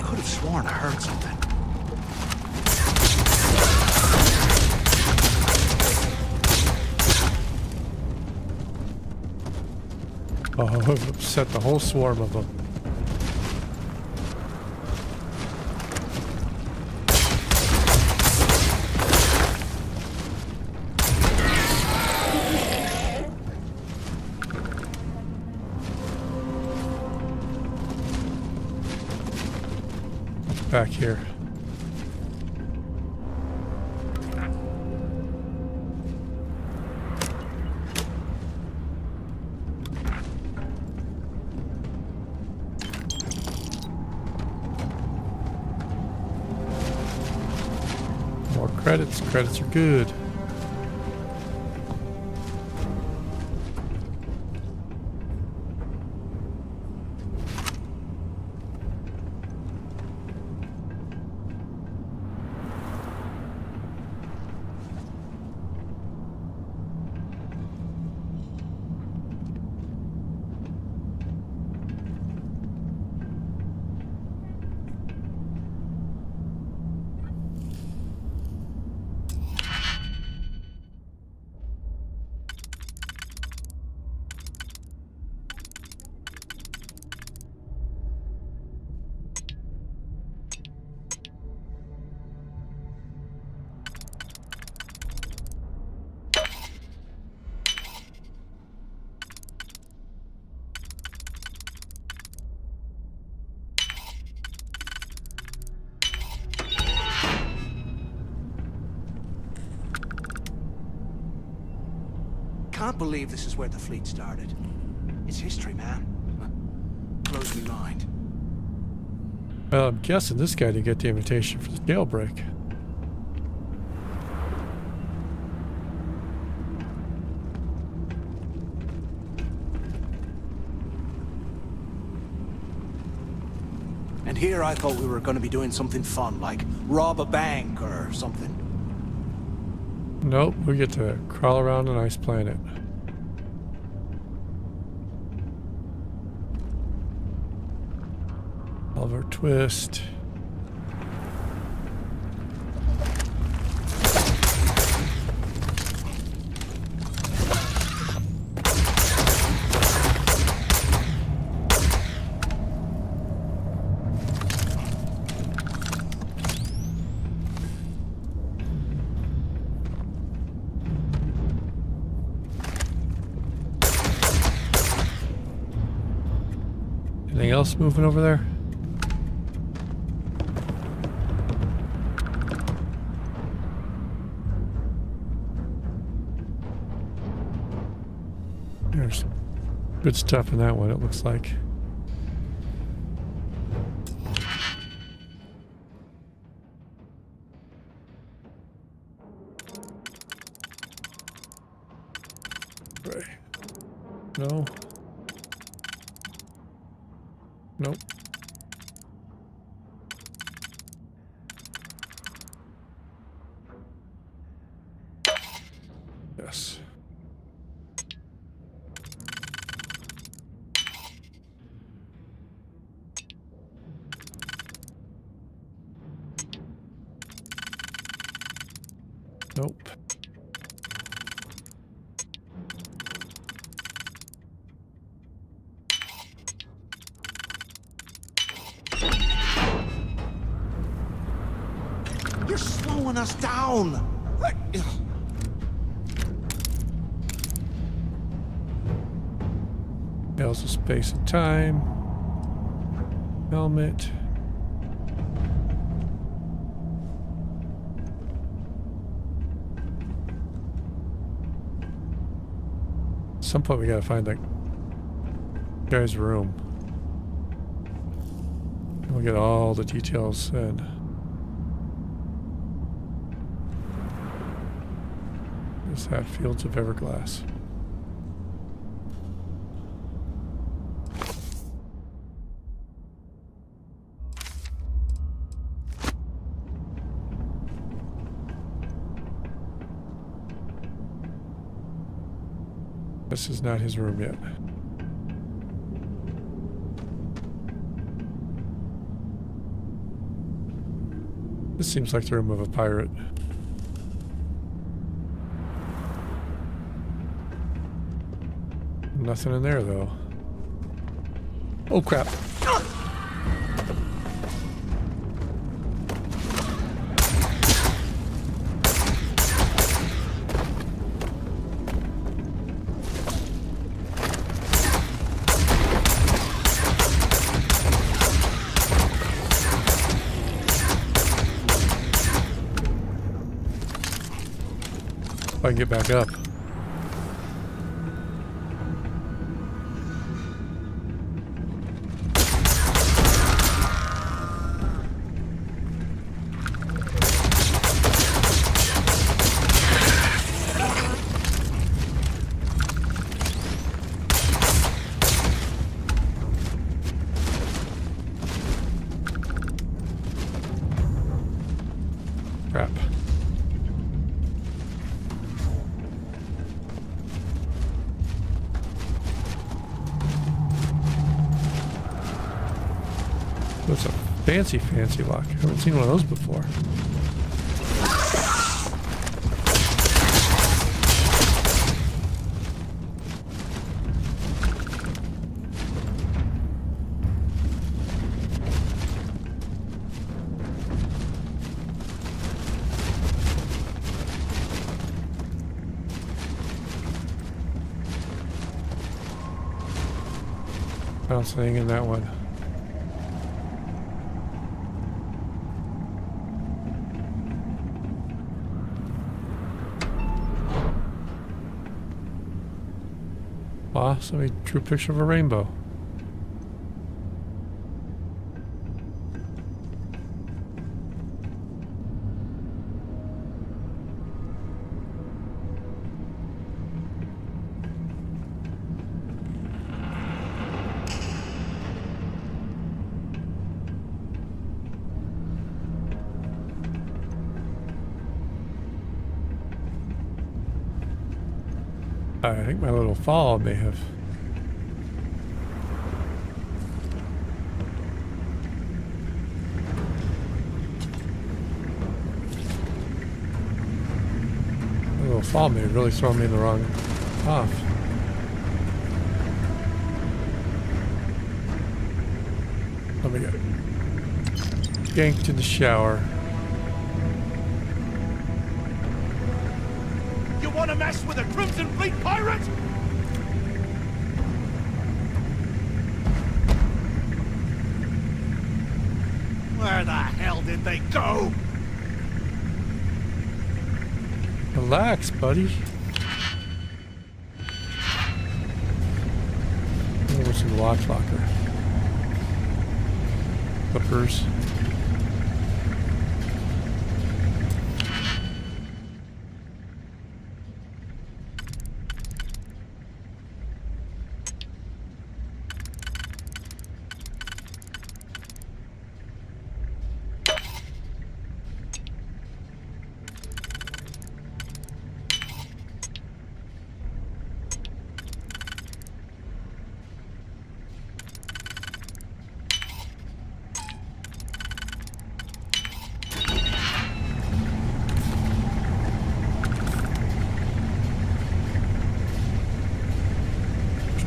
Could have sworn I heard something. Oh, I've upset the whole swarm of them. Back here. More credits. Credits are good. Can't believe this is where the fleet started. It's history, man. Blows me mind. Well, I'm guessing this guy didn't get the invitation for the jailbreak. And here I thought we were going to be doing something fun, like rob a bank or something. Nope, we get to crawl around a nice planet. Oliver Twist. Anything else moving over there? There's good stuff in that one, it looks like. Right. No. Nope. Yes. Nope. You're slowing us down. Nails of space and time. Helmet. At some point we gotta find that guy's room. And we'll get all the details then. Is that Fields of Everglass? This is not his room yet. This seems like the room of a pirate. Nothing in there, though. Oh, crap. If I can get back up. Crap. That's a fancy lock. I haven't seen one of those before. Found something in that one. Ah, somebody drew a picture of a rainbow. I think my little fall may have... My little fall may have really thrown me in the wrong path. Let me get yanked in the shower. Want to mess with a Crimson Fleet pirate? Where the hell did they go? Relax, buddy. Oh, what's in the watch locker? Clippers.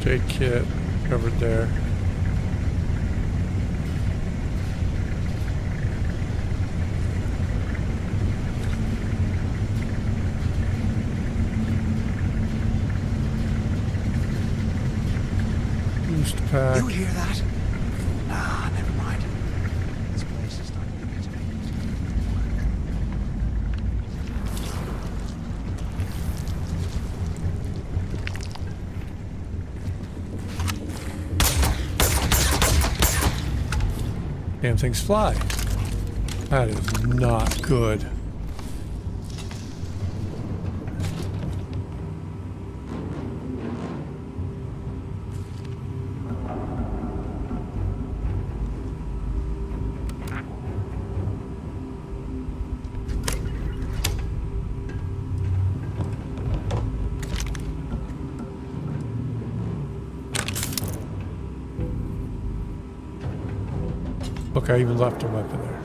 J kit covered there. Boost pack. You hear that? Nah, never mind. This place is not giving it to me. Damn things fly. That is not good. Look, I even left a weapon there.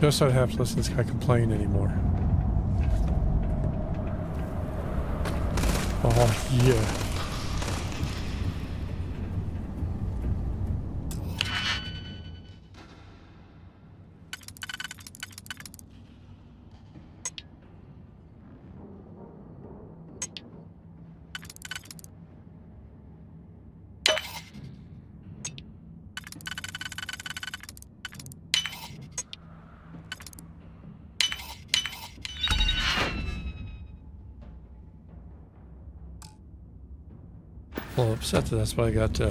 Just so I don't have to listen to this guy complain anymore. Oh, yeah. Well, upset that that's what I got to.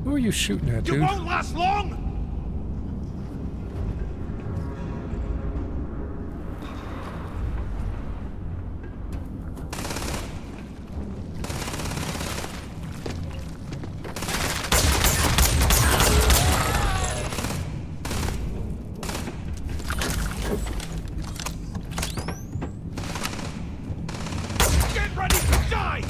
Who are you shooting at, dude? You won't last long! Get ready to die!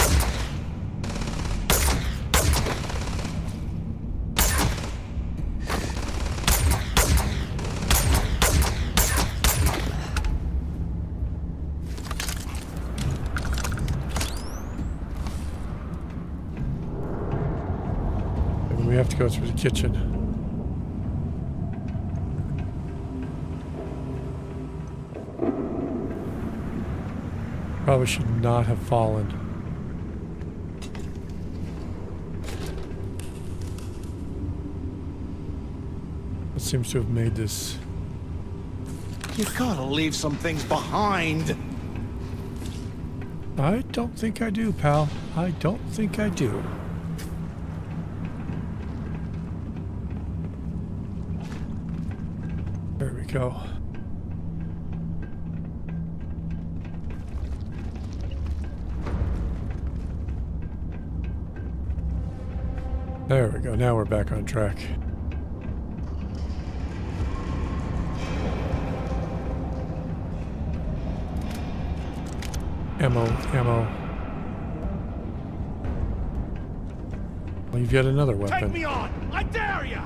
We have to go through the kitchen. Probably should not have fallen. It seems to have made this. You gotta leave some things behind. I don't think I do, pal. I don't think I do. There we go. There we go. Now we're back on track. Ammo, ammo. Leave yet another weapon. Take me on! I dare ya!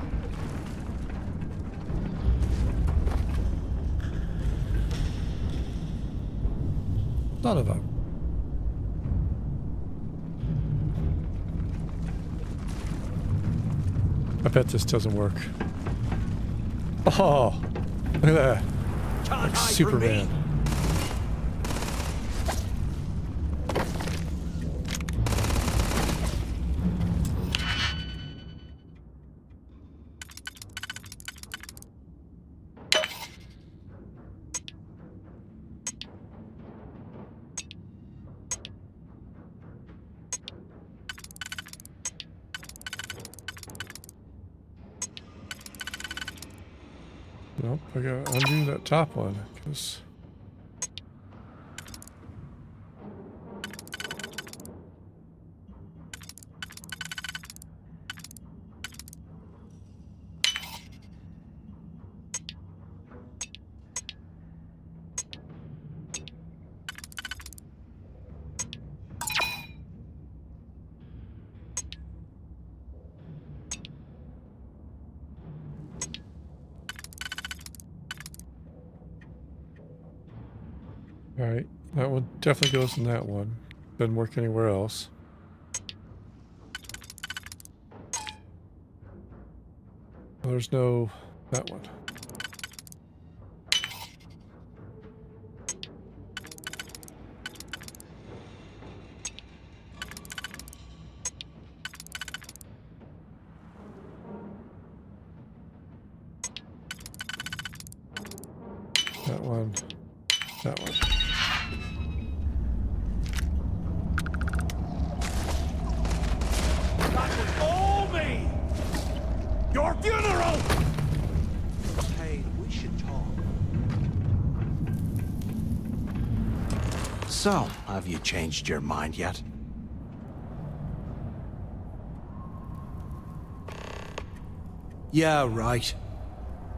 Son of a. I bet this doesn't work. Oh, look at that. Like Superman. Nope, I gotta undo that top one, because... All right, That one definitely goes in that one. Doesn't work anywhere else. There's no... that one. That one. That one. That was all me! Your funeral! Hey, we should talk. So, have you changed your mind yet? Yeah, right.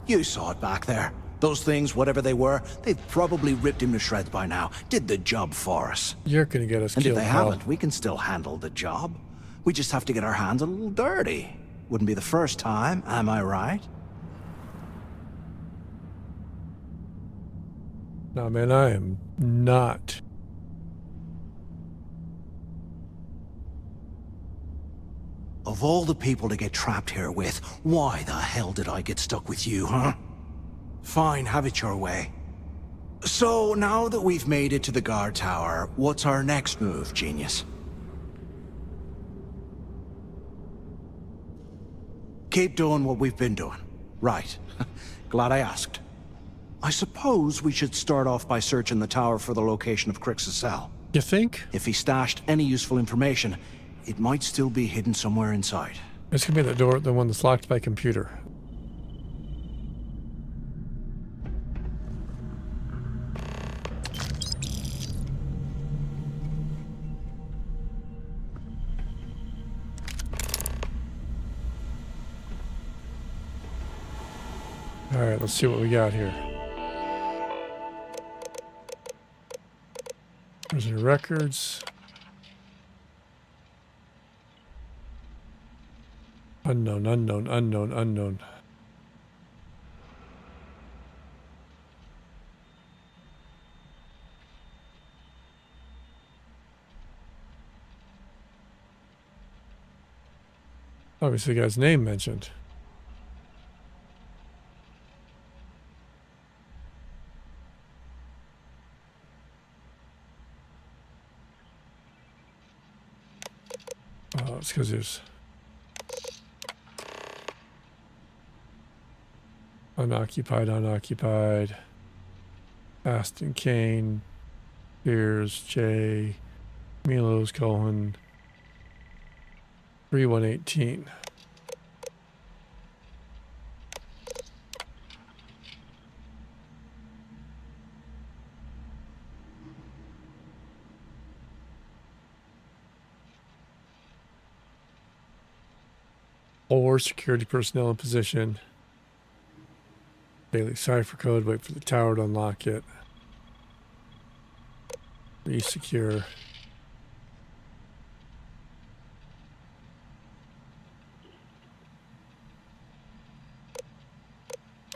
You saw it back there. Those things, whatever they were, they've probably ripped him to shreds by now. Did the job for us. You're gonna get us And killed, if they pal. haven't, we can still handle the job. We just have to get our hands a little dirty. Wouldn't be the first time, am I right? No, man, I am not. Of all the people to get trapped here with, why the hell did I get stuck with you, huh? Fine, have it your way. So, now that we've made it to the guard tower, what's our next move, genius? Keep doing what we've been doing. Right. Glad I asked. I suppose we should start off by searching the tower for the location of Crix's cell. You think? If he stashed any useful information, it might still be hidden somewhere inside. It's gonna be the door, the one that's locked by computer. All right, let's see what we got here. Prisoner records. Unknown, unknown, unknown, unknown. Obviously, the guy's name mentioned. Oh, it's because there's unoccupied, unoccupied. Aston Kane, Piers, J, Milos, Cohen, 3118. Or security personnel in position. Daily cipher code, wait for the tower to unlock it. Be secure.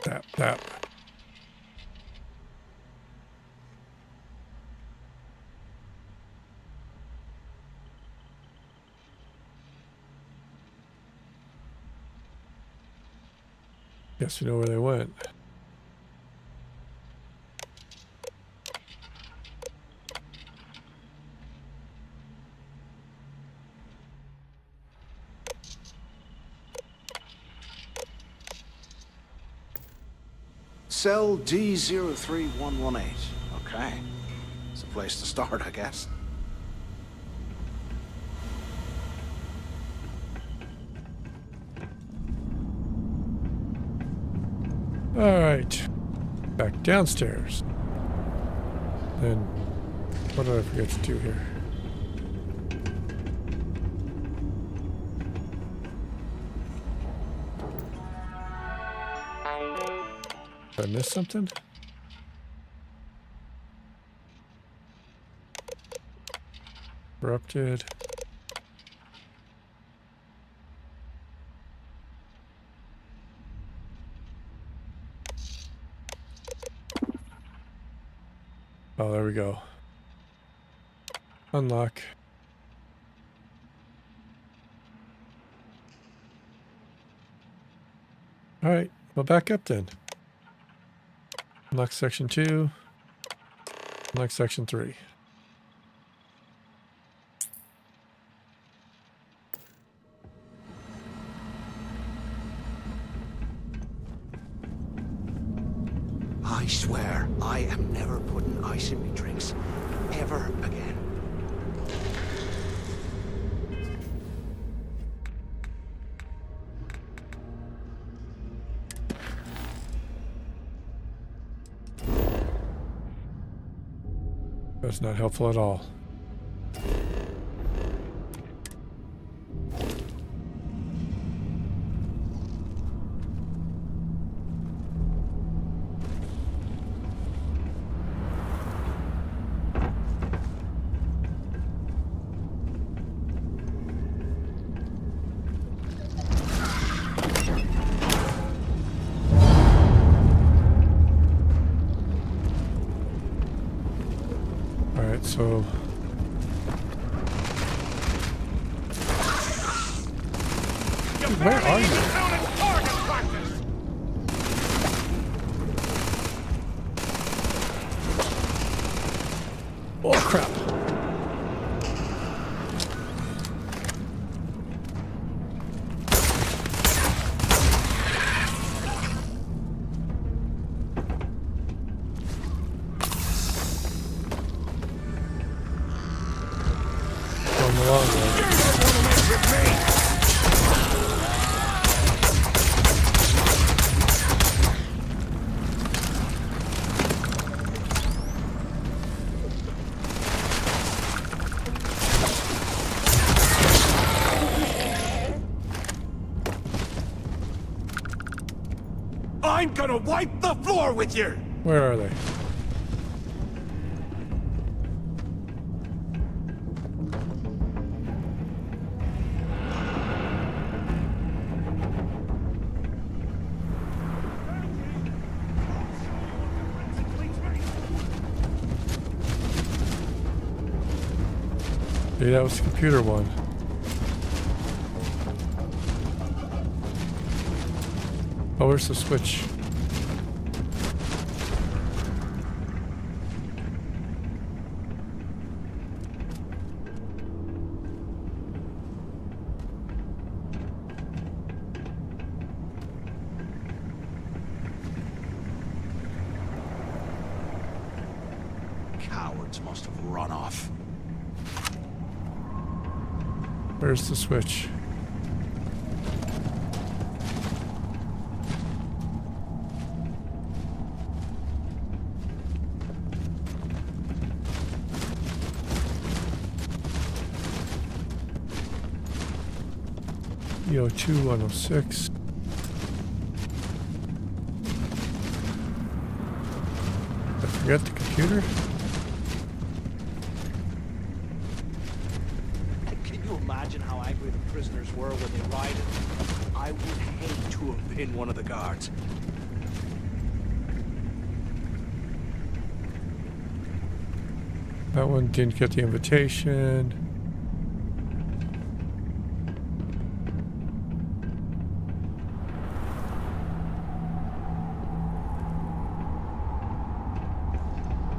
Tap, tap. Guess we know where they went. Cell D03118. Okay. It's a place to start, I guess. All right, back downstairs. Then, what did I forget to do here? Did I miss something? Corrupted. Oh, there we go. Unlock. All right, well, back up then. Unlock section 2. Unlock section 3. I swear, I am never putting ice in me drinks. Ever again. That's not helpful at all. So where are you? Oh crap. I'm gonna wipe the floor with you! Where are they? Maybe that was the computer one. Oh, where's the switch? Cowards must have run off. Where's the switch? EO2 106. I forget the computer. Can you imagine how angry the prisoners were when they rioted? I would hate to have been one of the guards. That one didn't get the invitation.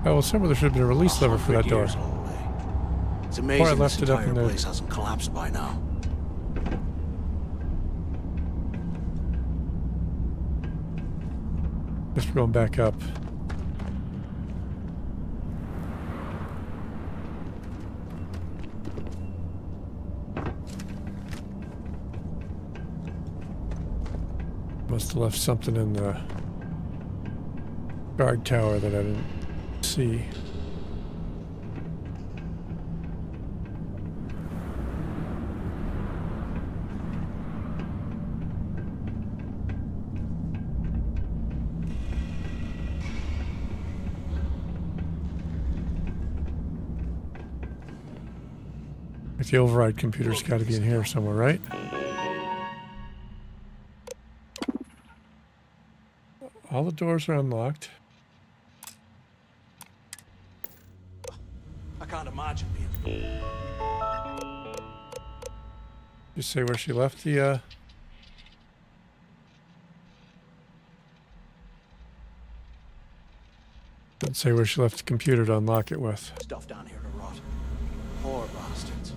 Oh, well, somewhere there should have been a release lever for that door. It's amazing Or I left this it up in entire the... place hasn't collapsed by now. Guess we're going back up. Must have left something in the guard tower that I didn't see. The override computer's got to be in here somewhere, right? All the doors are unlocked. I can't imagine being You say where she left the, Didn't say where she left the computer to unlock it with. Stuff down here to rot. Poor bastards.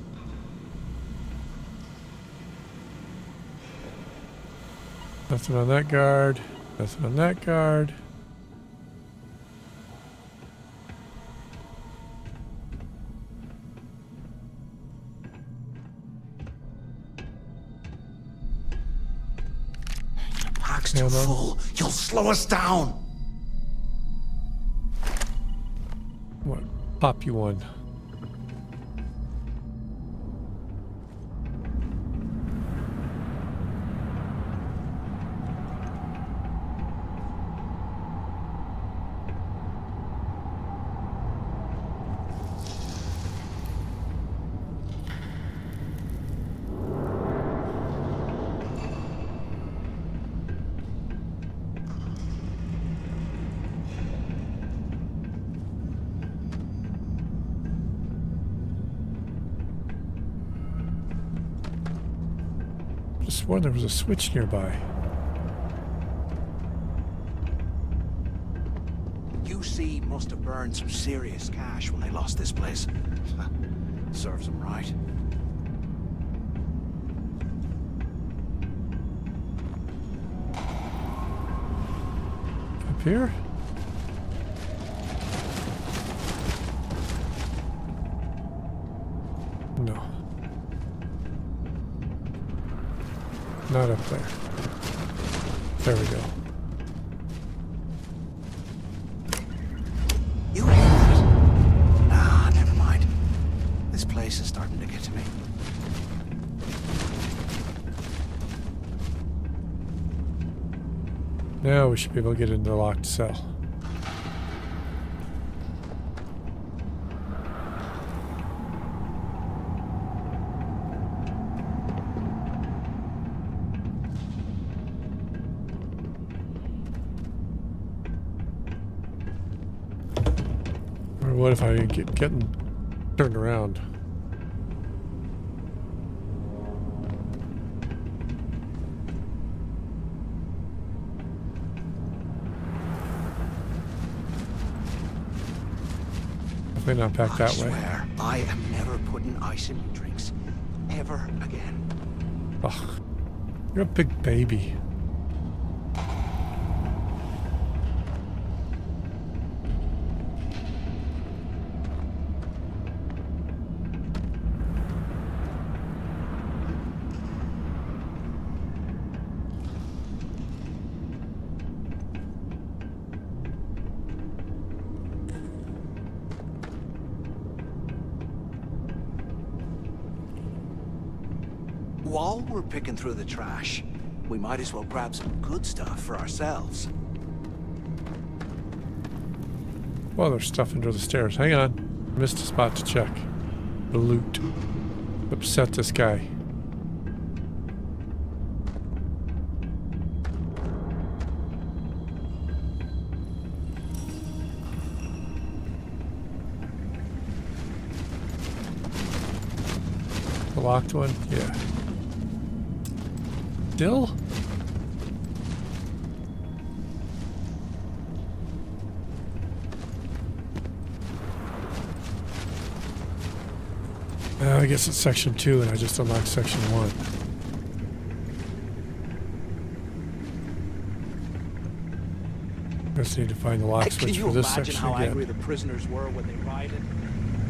Nothing on that guard. Nothing on that guard. The pack's too full. You'll slow us down. What? Pop you one. Just swore there was a switch nearby. UC must have burned some serious cash when they lost this place. Serves them right. Up here? No. Not up there. There we go. You hear that? Nah, never mind. This place is starting to get to me. Now we should be able to get into the locked cell. Or what if I get getting turned around? Definitely not back that way. I swear, I am never putting ice in my drinks. Ever again. Ugh. You're a big baby. While we're picking through the trash, we might as well grab some good stuff for ourselves. Well, there's stuff under the stairs. Hang on. Missed a spot to check. The loot. Upset this guy. The locked one? Yeah. Still? I guess it's section 2 and I just unlocked section 1. Just need to find the lock switch for this section Can you imagine how again. angry the prisoners were when they rioted?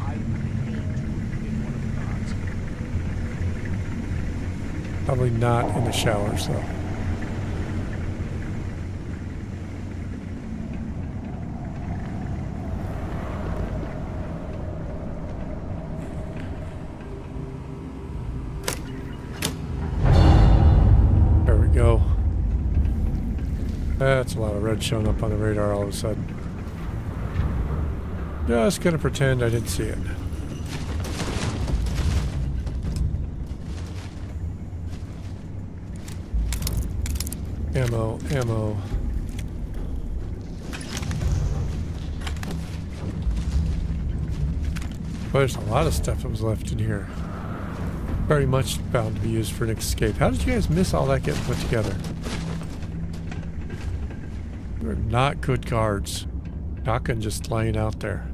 I hate to be one of the gods. Probably not in the showers though. There we go. That's a lot of red showing up on the radar all of a sudden. Just gonna pretend I didn't see it. Ammo, ammo. But there's a lot of stuff that was left in here. very much bound to be used for an escape. How did you guys miss all that getting put together? You're not good guards. Shotgun just laying out there.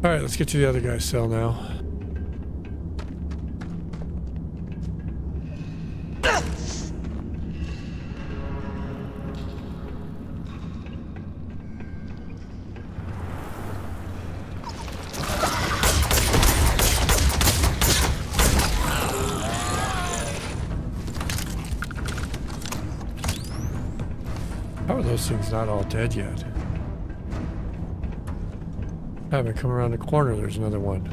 Alright, let's get to the other guy's cell now. How are those things not all dead yet? Haven't come around the corner, there's another one.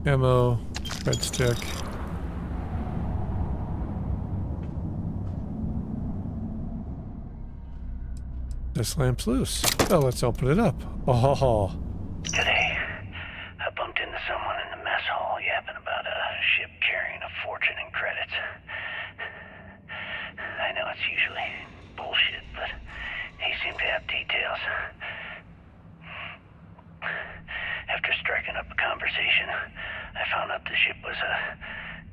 Ammo, red stick. This lamp's loose. Oh, let's open it up. Oh. Today, I bumped into someone in the mess hall yapping about a ship carrying a fortune in credits. I know it's usually bullshit, but he seemed to have details. After striking up a conversation, I found out the ship was a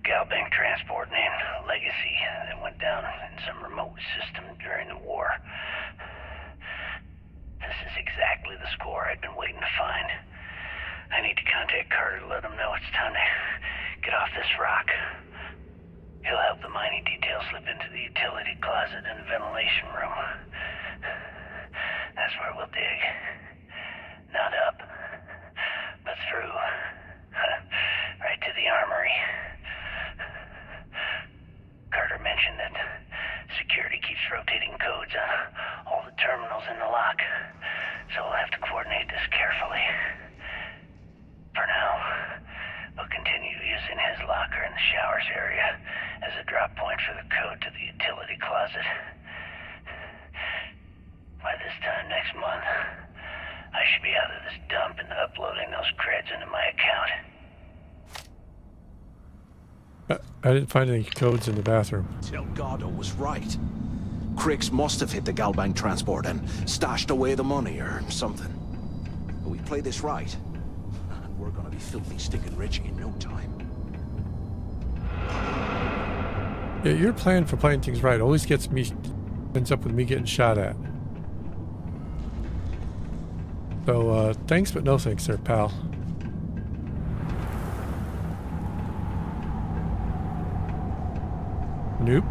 Galbank transport named Legacy that went down in some remote system during the war. This is exactly the score I'd been waiting to find. I need to contact Carter to let him know it's time to get off this rock. He'll help the mining detail slip into the utility closet in the ventilation room. That's where we'll dig. Not up, but through. Right to the armory. Carter mentioned that security keeps rotating codes on all the terminals in the lock, so we'll have to coordinate this carefully. For now, we'll continue using his locker in the showers area as a drop point for the code to the utility closet. By this time next month, I should be out of this dump and uploading those creds into my account. I didn't find any codes in the bathroom. Delgado was right. Crix must have hit the Galbank transport and stashed away the money or something. But we play this right, and we're gonna be filthy stinking rich in no time. Yeah, your plan for playing things right always ends up with me getting shot at. So, thanks but no thanks there, pal. Nope.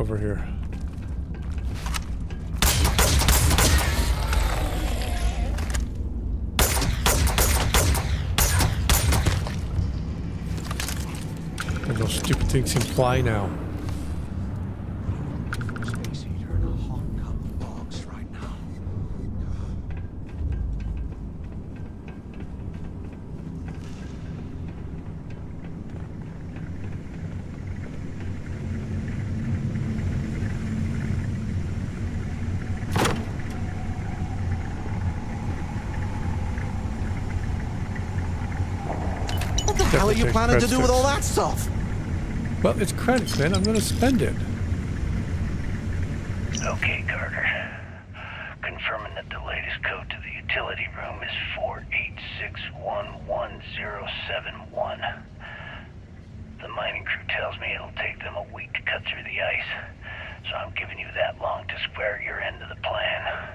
Over here. And those stupid things can fly now. What the hell are you planning to do with all that stuff? Well, it's credits, man. I'm going to spend it. Okay, Carter. Confirming that the latest code to the utility room is 486111071. The mining crew tells me it'll take them a week to cut through the ice, so I'm giving you that long to square your end of the plan.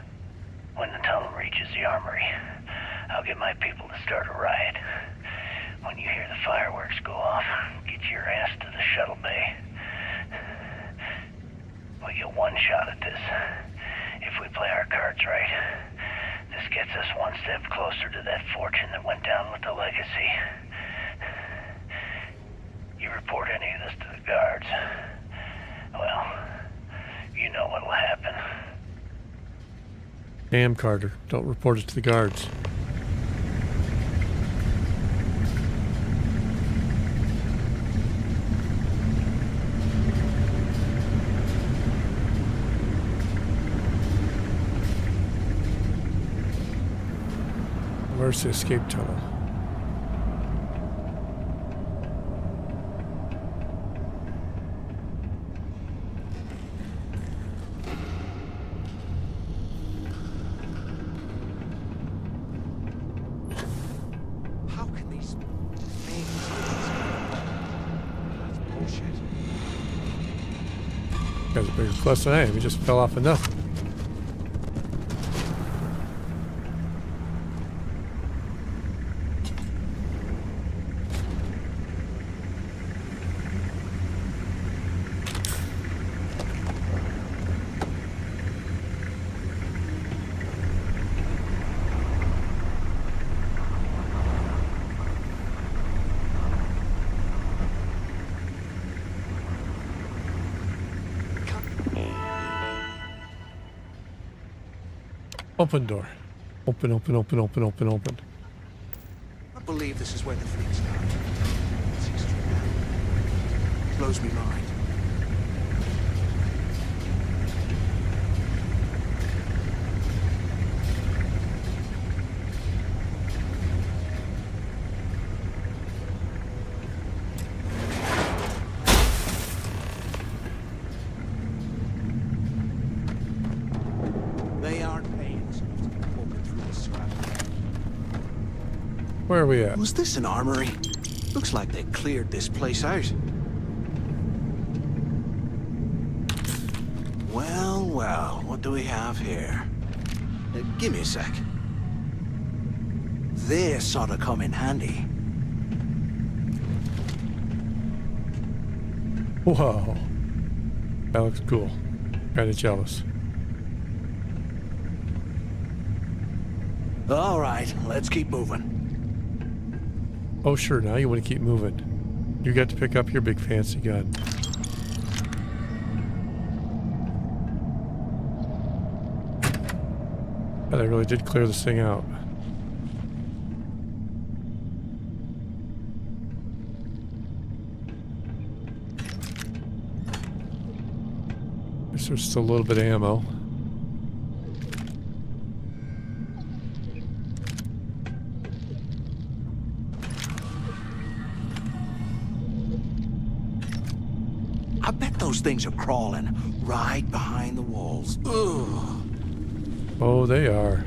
When the tunnel reaches the armory, I'll get my people to start a riot. When you hear the fireworks go off, get your ass to the shuttle bay. We get one shot at this. If we play our cards right, this gets us one step closer to that fortune that went down with the Legacy. You report any of this to the guards, well, you know what'll happen. Damn, Carter. Don't report it to the guards. Where's the escape tunnel? shit. Guy's a bigger plus than I am. He just fell off of nothing. Open door. Open, open, open, open, open, open. I believe this is where the fleet started. It's extraordinary. Blows me mind. They aren't paying us enough to be poking through the scrap. Where are we at? Was this an armory? Looks like they cleared this place out. Well, well, what do we have here? Give me a sec. This ought to come in handy. Whoa. That looks cool. Kinda jealous. All right, let's keep moving. Oh, sure, now you want to keep moving. You got to pick up your big fancy gun. Oh, they really did clear this thing out. Guess there's still a little bit of ammo. I bet those things are crawling right behind the walls. Ugh. Oh, they are.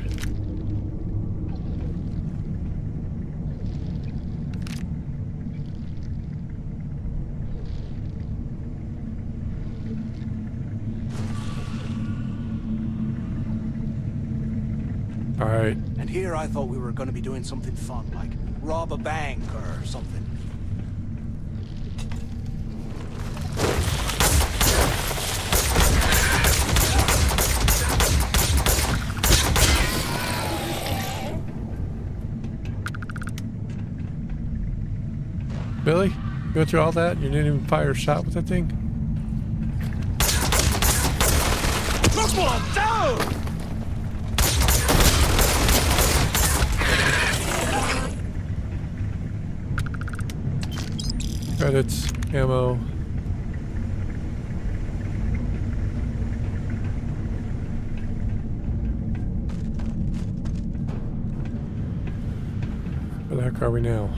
All right. And here I thought we were going to be doing something fun, like rob a bank or something. Billy, you went through all that? You didn't even fire a shot with that thing? Look one down! Credits, ammo. Where the heck are we now?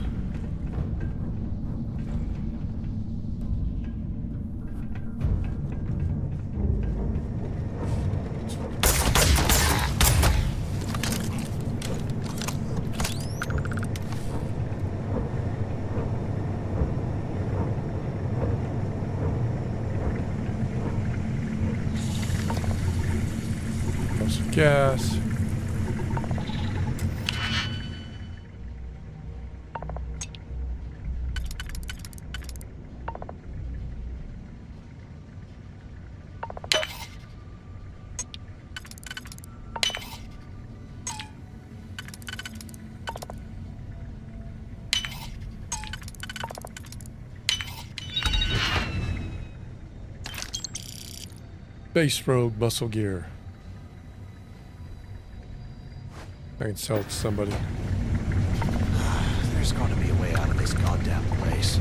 Gas. Base road muscle gear. I can sell it to somebody. There's got to be a way out of this goddamn place.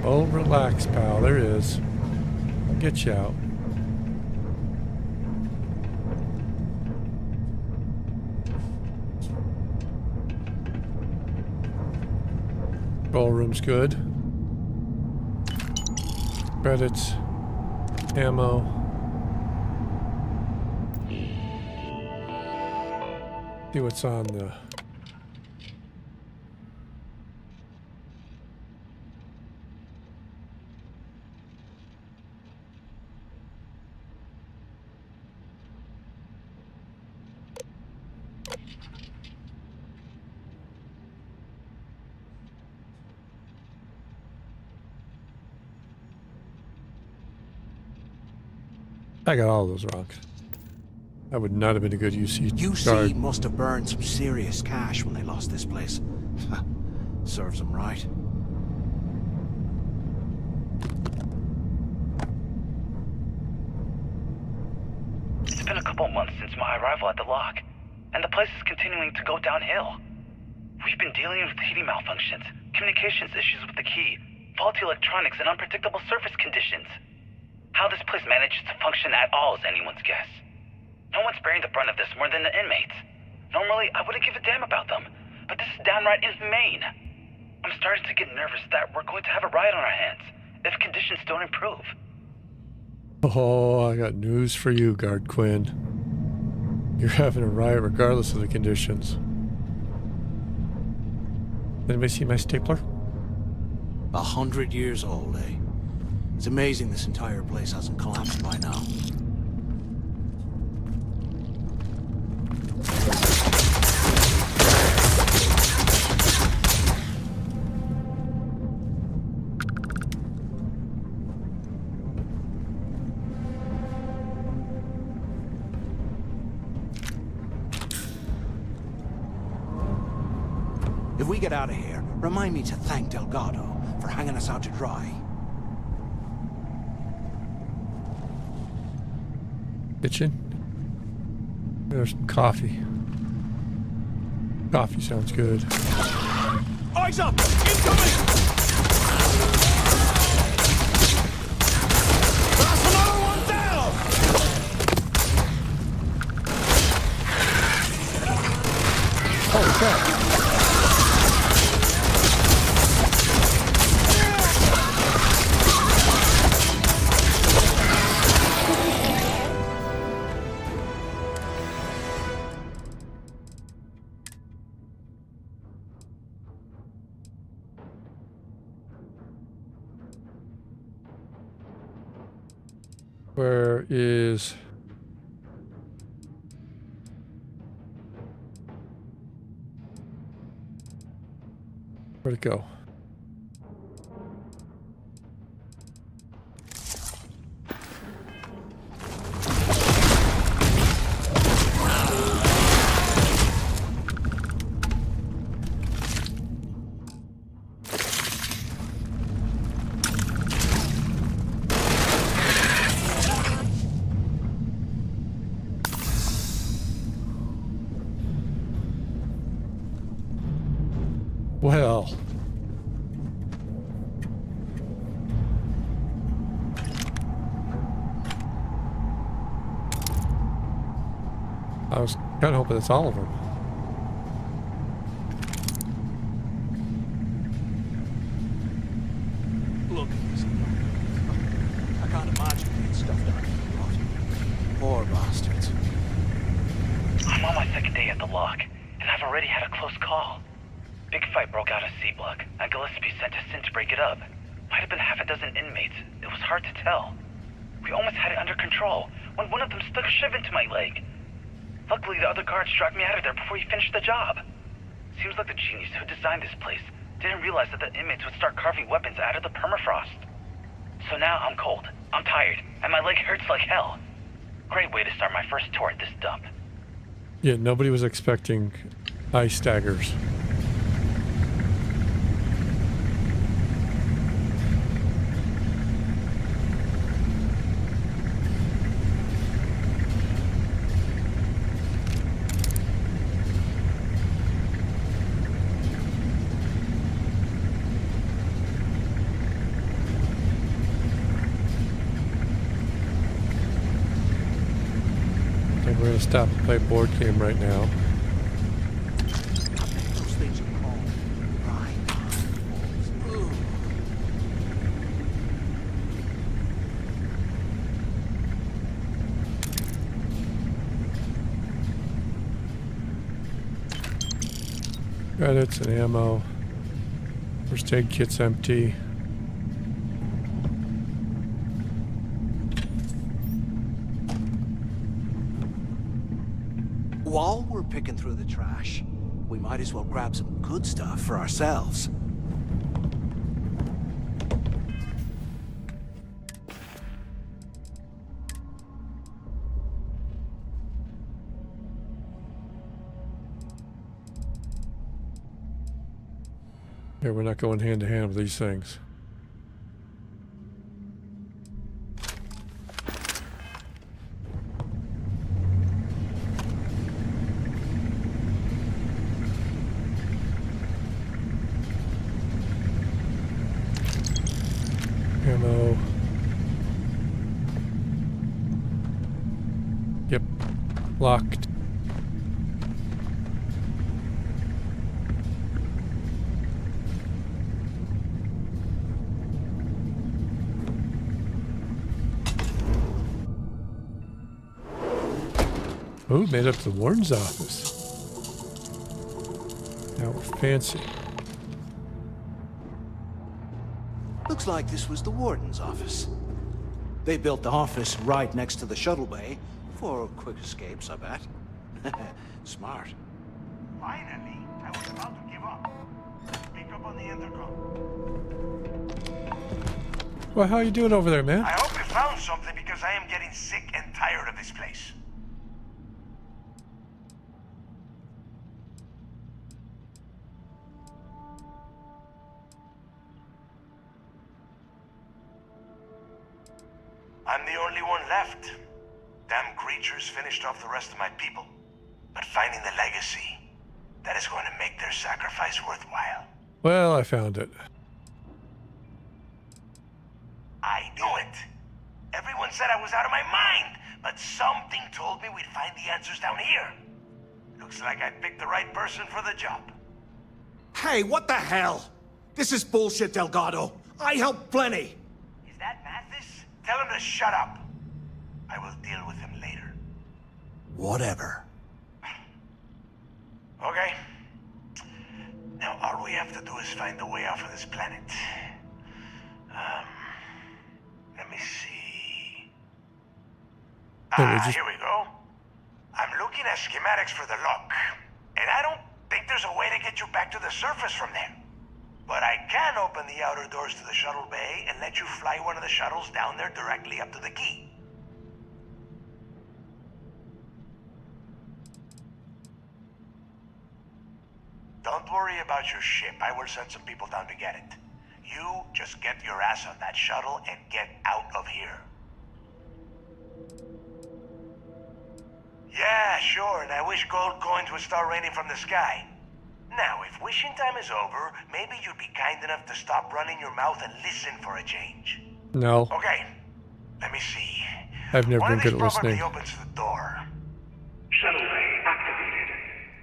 Oh, relax, pal. There is. I'll get you out. Control room's good. Credits. Ammo. See what's on the I got all those wrong. That would not have been a good UC UC guard. must have burned some serious cash when they lost this place. Serves them right. It's been a couple months since my arrival at the lock, and the place is continuing to go downhill. We've been dealing with heating malfunctions, communications issues with the key, faulty electronics, and unpredictable surface conditions. How this place manages to function at all is anyone's guess. No one's bearing the brunt of this more than the inmates. Normally, I wouldn't give a damn about them, but this is downright inhumane. I'm starting to get nervous that we're going to have a riot on our hands if conditions don't improve. Oh, I got news for you, Guard Quinn. You're having a riot regardless of the conditions. Anybody see my stapler? 100 years old, eh? It's amazing this entire place hasn't collapsed by now. If we get out of here, remind me to thank Delgado for hanging us out to dry. Kitchen. There's some coffee. Coffee sounds good. Eyes up! Incoming! That's another one down! Holy crap! Where is... Where'd it go? Well, I was kind of hoping it's all of them. Look at this. I can't imagine getting stuff done. Poor bastards. I'm on my second day at the lock, and I've already had a close call. Big fight broke out in C-Block, and Gillespie sent us in to break it up. Might have been half a dozen inmates. It was hard to tell. We almost had it under control when one of them stuck a shiv into my leg. Luckily, the other guards dragged me out of there before he finished the job. Seems like the genius who designed this place didn't realize that the inmates would start carving weapons out of the permafrost. So now I'm cold, I'm tired, and my leg hurts like hell. Great way to start my first tour at this dump. Yeah, nobody was expecting ice daggers. We're going to stop and play board game right now. Those things are called Credits and ammo. First aid kit's empty. While we're picking through the trash, we might as well grab some good stuff for ourselves. Yeah, we're not going hand to hand with these things. Ammo. Yep. Locked. Oh, made up the warden's office. Now we're fancy. Looks like this was the warden's office. They built the office right next to the shuttle bay for quick escapes, I bet. Smart. Finally, I was about to give up. Pick up on the intercom. Well, how you doing over there, man? I hope you found something because I am getting sick and tired of this place. I'm the only one left. Damn creatures finished off the rest of my people. But finding the legacy, that is going to make their sacrifice worthwhile. Well, I found it. I knew it. Everyone said I was out of my mind, but something told me we'd find the answers down here. Looks like I picked the right person for the job. Hey, what the hell? This is bullshit, Delgado. I helped plenty. Is that Mathis? Tell him to shut up. I will deal with him later. Whatever. Okay. Now all we have to do is find a way off of this planet. Let me see. Here we go. I'm looking at schematics for the lock, and I don't think there's a way to get you back to the surface from there. But I can open the outer doors to the shuttle bay and let you fly one of the shuttles down there directly up to the key. Don't worry about your ship. I will send some people down to get it. You just get your ass on that shuttle and get out of here. Yeah, sure, and I wish gold coins would start raining from the sky. Now, if wishing time is over, maybe you'd be kind enough to stop running your mouth and listen for a change. No. Okay, let me see. I've never been good at listening. One of these probably opens the door. Shuttle bay activated.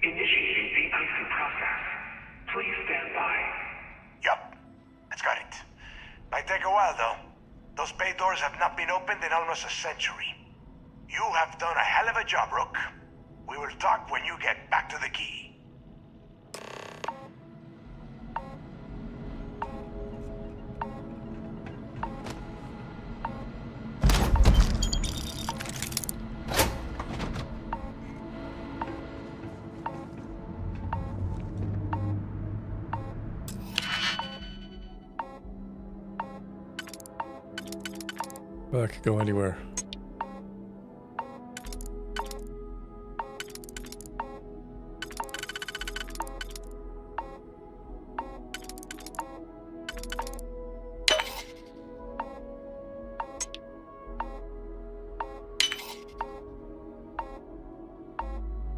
Initiating the icing process. Please stand by. Yup, that's got it. Might take a while, though. Those bay doors have not been opened in almost a century. You have done a hell of a job, Rook. We will talk when you get back to the key. Well, that could go anywhere.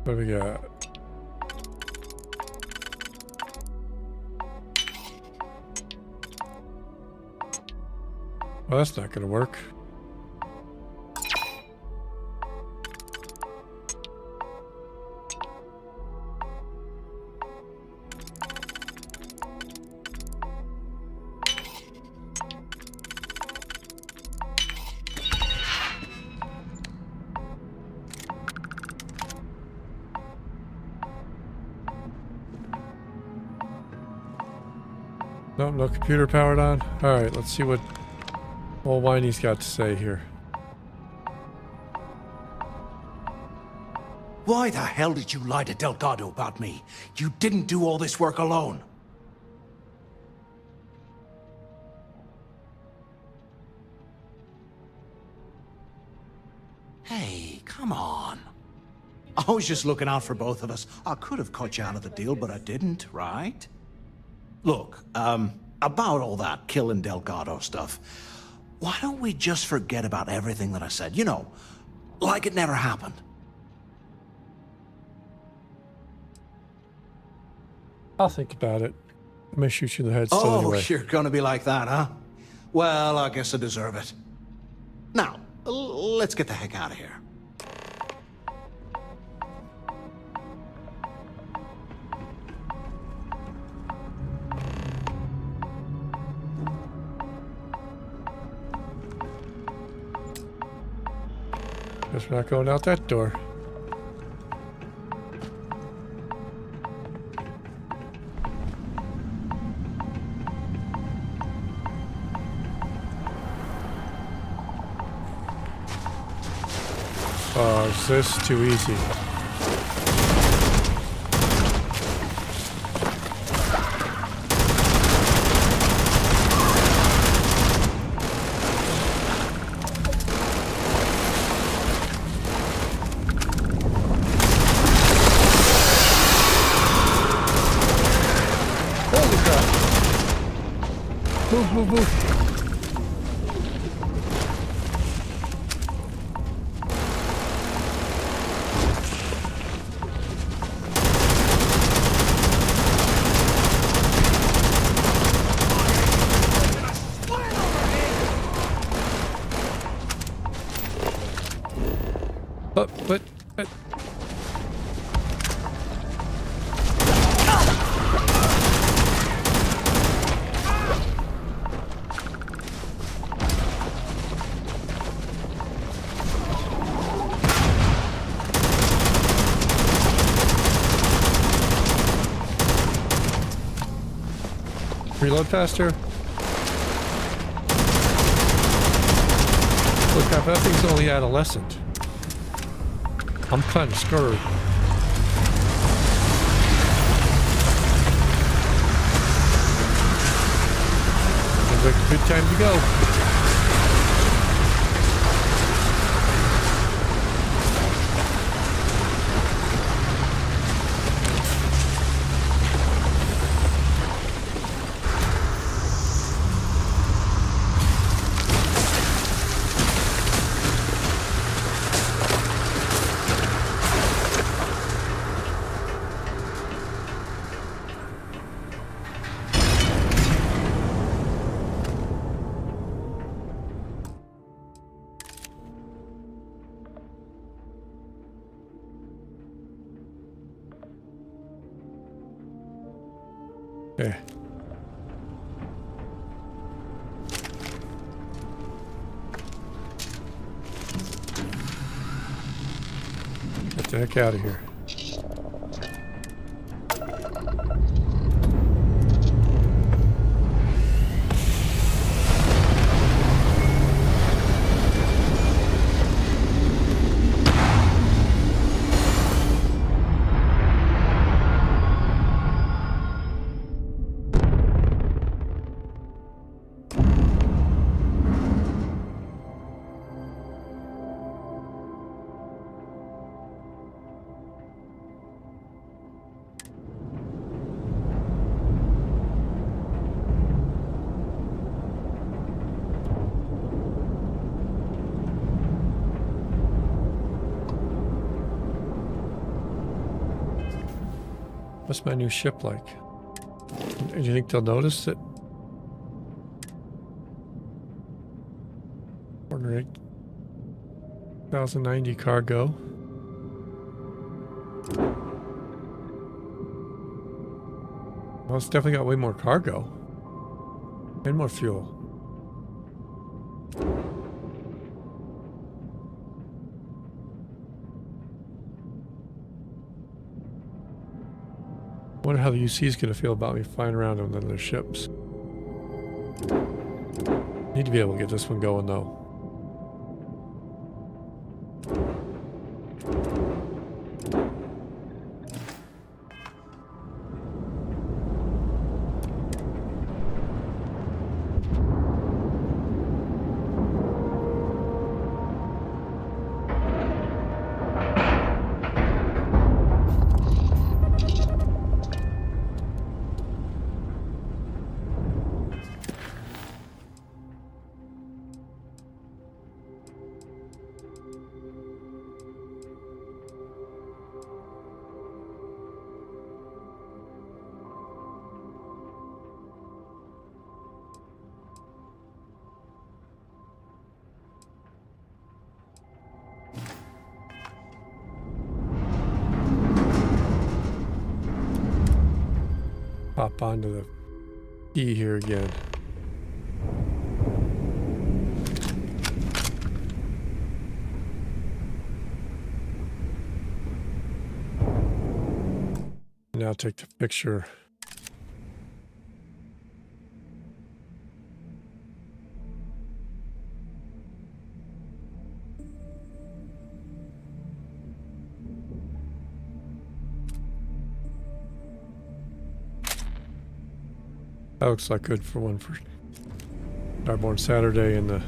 What do we got? Well, that's not going to work. Nope, no computer powered on. Alright, let's see what old Whiny's got to say here. Why the hell did you lie to Delgado about me? You didn't do all this work alone. Hey, come on. I was just looking out for both of us. I could have cut you out of the deal, but I didn't, right? Look, about all that killing Delgado stuff, why don't we just forget about everything that I said? You know, like it never happened. I'll think about it. I may shoot you in the head still anyway. You're gonna be like that, huh? Well, I guess I deserve it. Now, let's get the heck out of here. Guess we're not going out that door. Oh, is this too easy? Holy crap! Move, move, move! But... Reload faster. Look, that thing's only adolescent. I'm kind of scared. Seems like a good time to go. Okay. Get the heck out of here. What's my new ship like? Do you think they'll notice it? 408,090 cargo. Well, it's definitely got way more cargo. And more fuel. I wonder how the UC is going to feel about me flying around on their ships. Need to be able to get this one going though. hop onto the key here again. Now take the picture. That looks like good for one for Starborn Saturday in the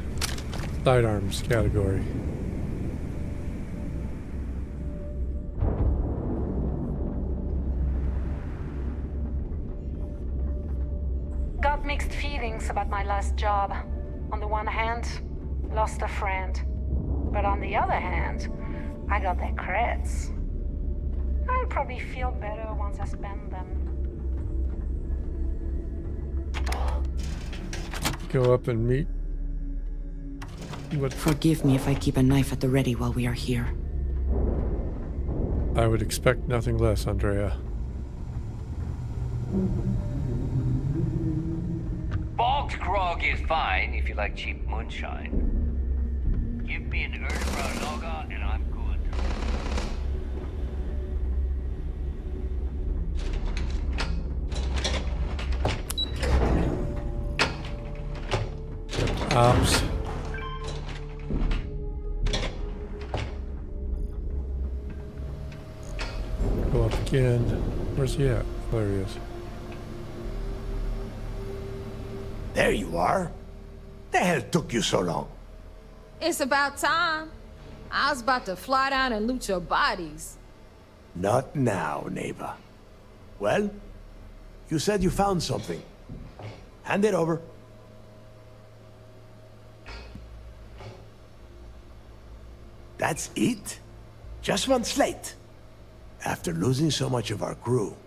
sidearms category. Got mixed feelings about my last job. On the one hand, lost a friend. But on the other hand, I got the creds. I'll probably feel better once I spend them. Go up and meet. What? Forgive me if I keep a knife at the ready while we are here. I would expect nothing less, Andrea. Bog's grog is fine if you like cheap moonshine. Give me an Earth lager and I'm good. Ops. Go up again. Where's he at? There he is. There you are. The hell took you so long? It's about time. I was about to fly down and loot your bodies. Not now, neighbor. Well, you said you found something. Hand it over. That's it? Just one slate? After losing so much of our crew,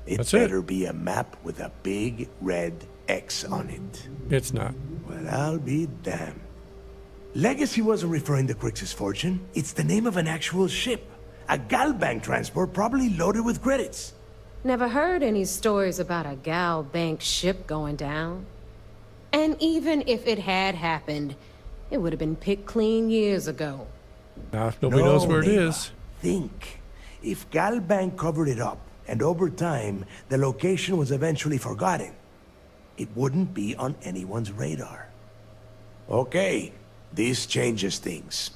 it better be a map with a big red X on it. It's not. Well, I'll be damned. Legacy wasn't referring to Crix's fortune. It's the name of an actual ship. A Galbank transport probably loaded with credits. Never heard any stories about a Gal Bank ship going down. And even if it had happened, it would have been picked clean years ago. Now, if nobody knows where it neighbor. is. Think. If Galbank covered it up, and over time, the location was eventually forgotten, it wouldn't be on anyone's radar. Okay, this changes things.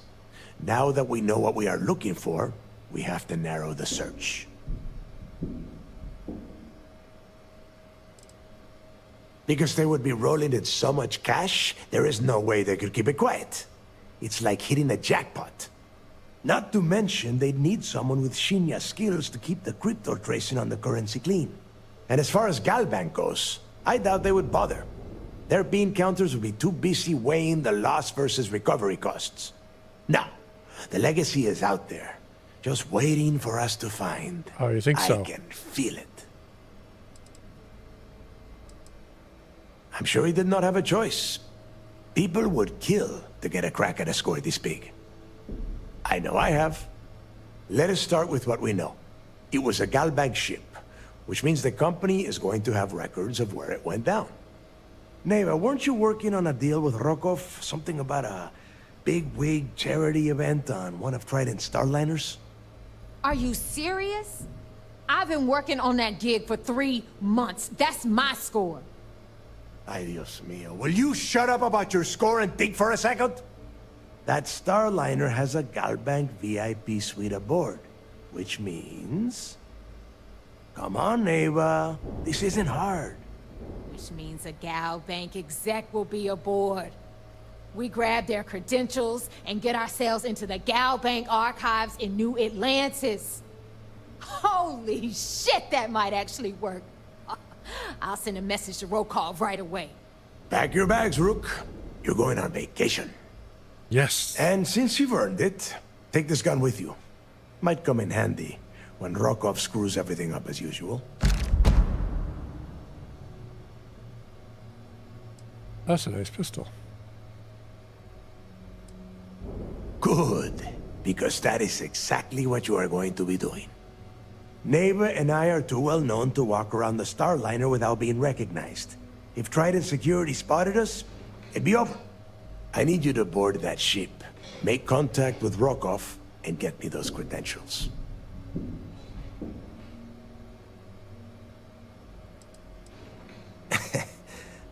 Now that we know what we are looking for, we have to narrow the search. Because they would be rolling in so much cash, there is no way they could keep it quiet. It's like hitting a jackpot. Not to mention, they'd need someone with Shinya skills to keep the crypto tracing on the currency clean. And as far as Galbank goes, I doubt they would bother. Their bean counters would be too busy weighing the loss versus recovery costs. No, the legacy is out there, just waiting for us to find. Oh, you think so? I can feel it. I'm sure he did not have a choice. People would kill to get a crack at a score this big. I know I have. Let us start with what we know. It was a Galbank ship, which means the company is going to have records of where it went down. Neva, weren't you working on a deal with Rokov? Something about a big-wig charity event on one of Trident's Starliners? Are you serious? I've been working on that gig for 3 months. That's my score. Ay, Dios mío. Will you shut up about your score and think for a second? That Starliner has a Galbank VIP suite aboard, which means... Come on, Neva. This isn't hard. Which means a Gal Bank exec will be aboard. We grab their credentials and get ourselves into the Gal Bank archives in New Atlantis. Holy shit, that might actually work. I'll send a message to Rokov right away. Pack your bags, Rook. You're going on vacation. Yes. And since you've earned it, take this gun with you. Might come in handy when Rokov screws everything up as usual. That's a nice pistol. Good, because that is exactly what you are going to be doing. Neva and I are too well known to walk around the Starliner without being recognized. If Trident Security spotted us, it'd be over. I need you to board that ship, make contact with Rokov, and get me those credentials.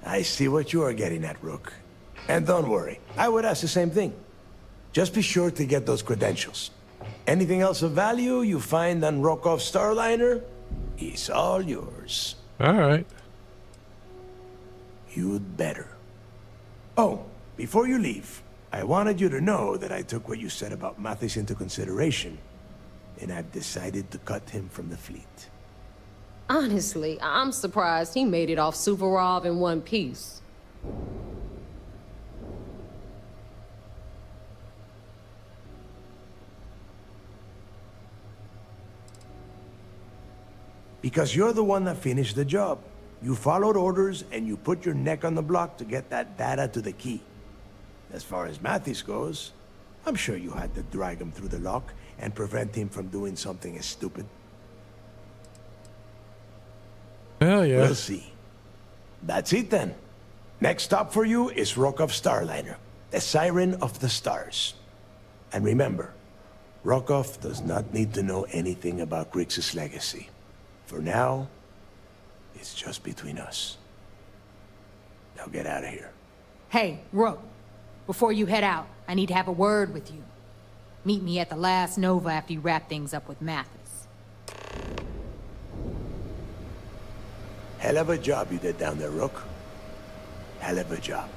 I see what you are getting at, Rook. And don't worry, I would ask the same thing. Just be sure to get those credentials. Anything else of value you find on Rokov's Starliner is all yours. All right. You'd better. Oh, before you leave, I wanted you to know that I took what you said about Mathis into consideration, and I've decided to cut him from the fleet. Honestly, I'm surprised he made it off Suvorov in one piece. Because you're the one that finished the job. You followed orders and you put your neck on the block to get that data to the key. As far as Mathis goes, I'm sure you had to drag him through the lock and prevent him from doing something as stupid. Hell yeah. We'll see. That's it then. Next stop for you is Rokov Starliner, the Siren of the Stars. And remember, Rokov does not need to know anything about Grixis' legacy. For now, it's just between us. Now get out of here. Hey, Rook. Before you head out, I need to have a word with you. Meet me at the last Nova after you wrap things up with Mathis. Hell of a job you did down there, Rook. Hell of a job.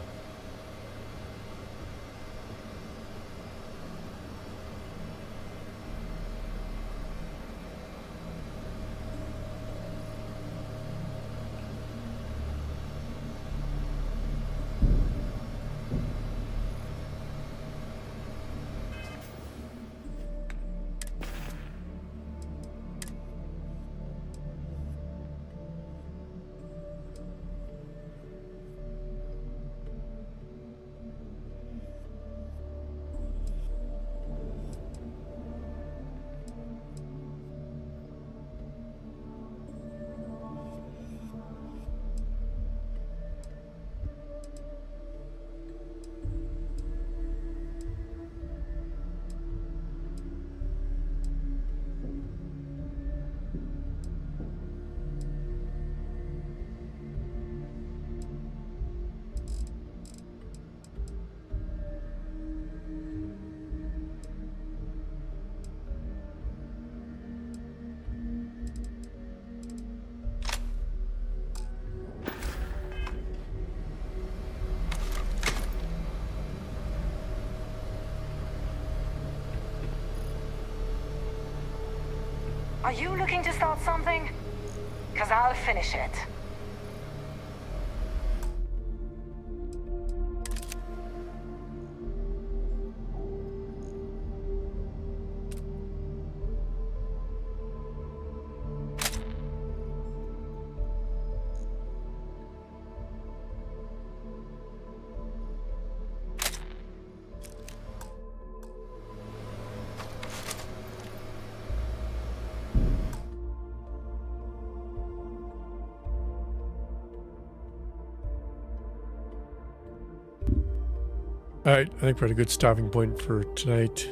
Are you looking to start something? 'Cause I'll finish it. All right, I think we're at a good stopping point for tonight.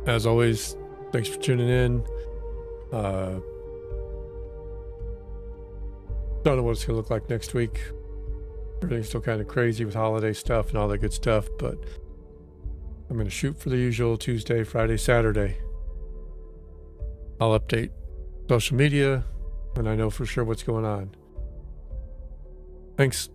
As always, thanks for tuning in. Don't know what it's going to look like next week. Everything's still kind of crazy with holiday stuff and all that good stuff, but I'm going to shoot for the usual Tuesday, Friday, Saturday. I'll update social media when I know for sure what's going on. Thanks.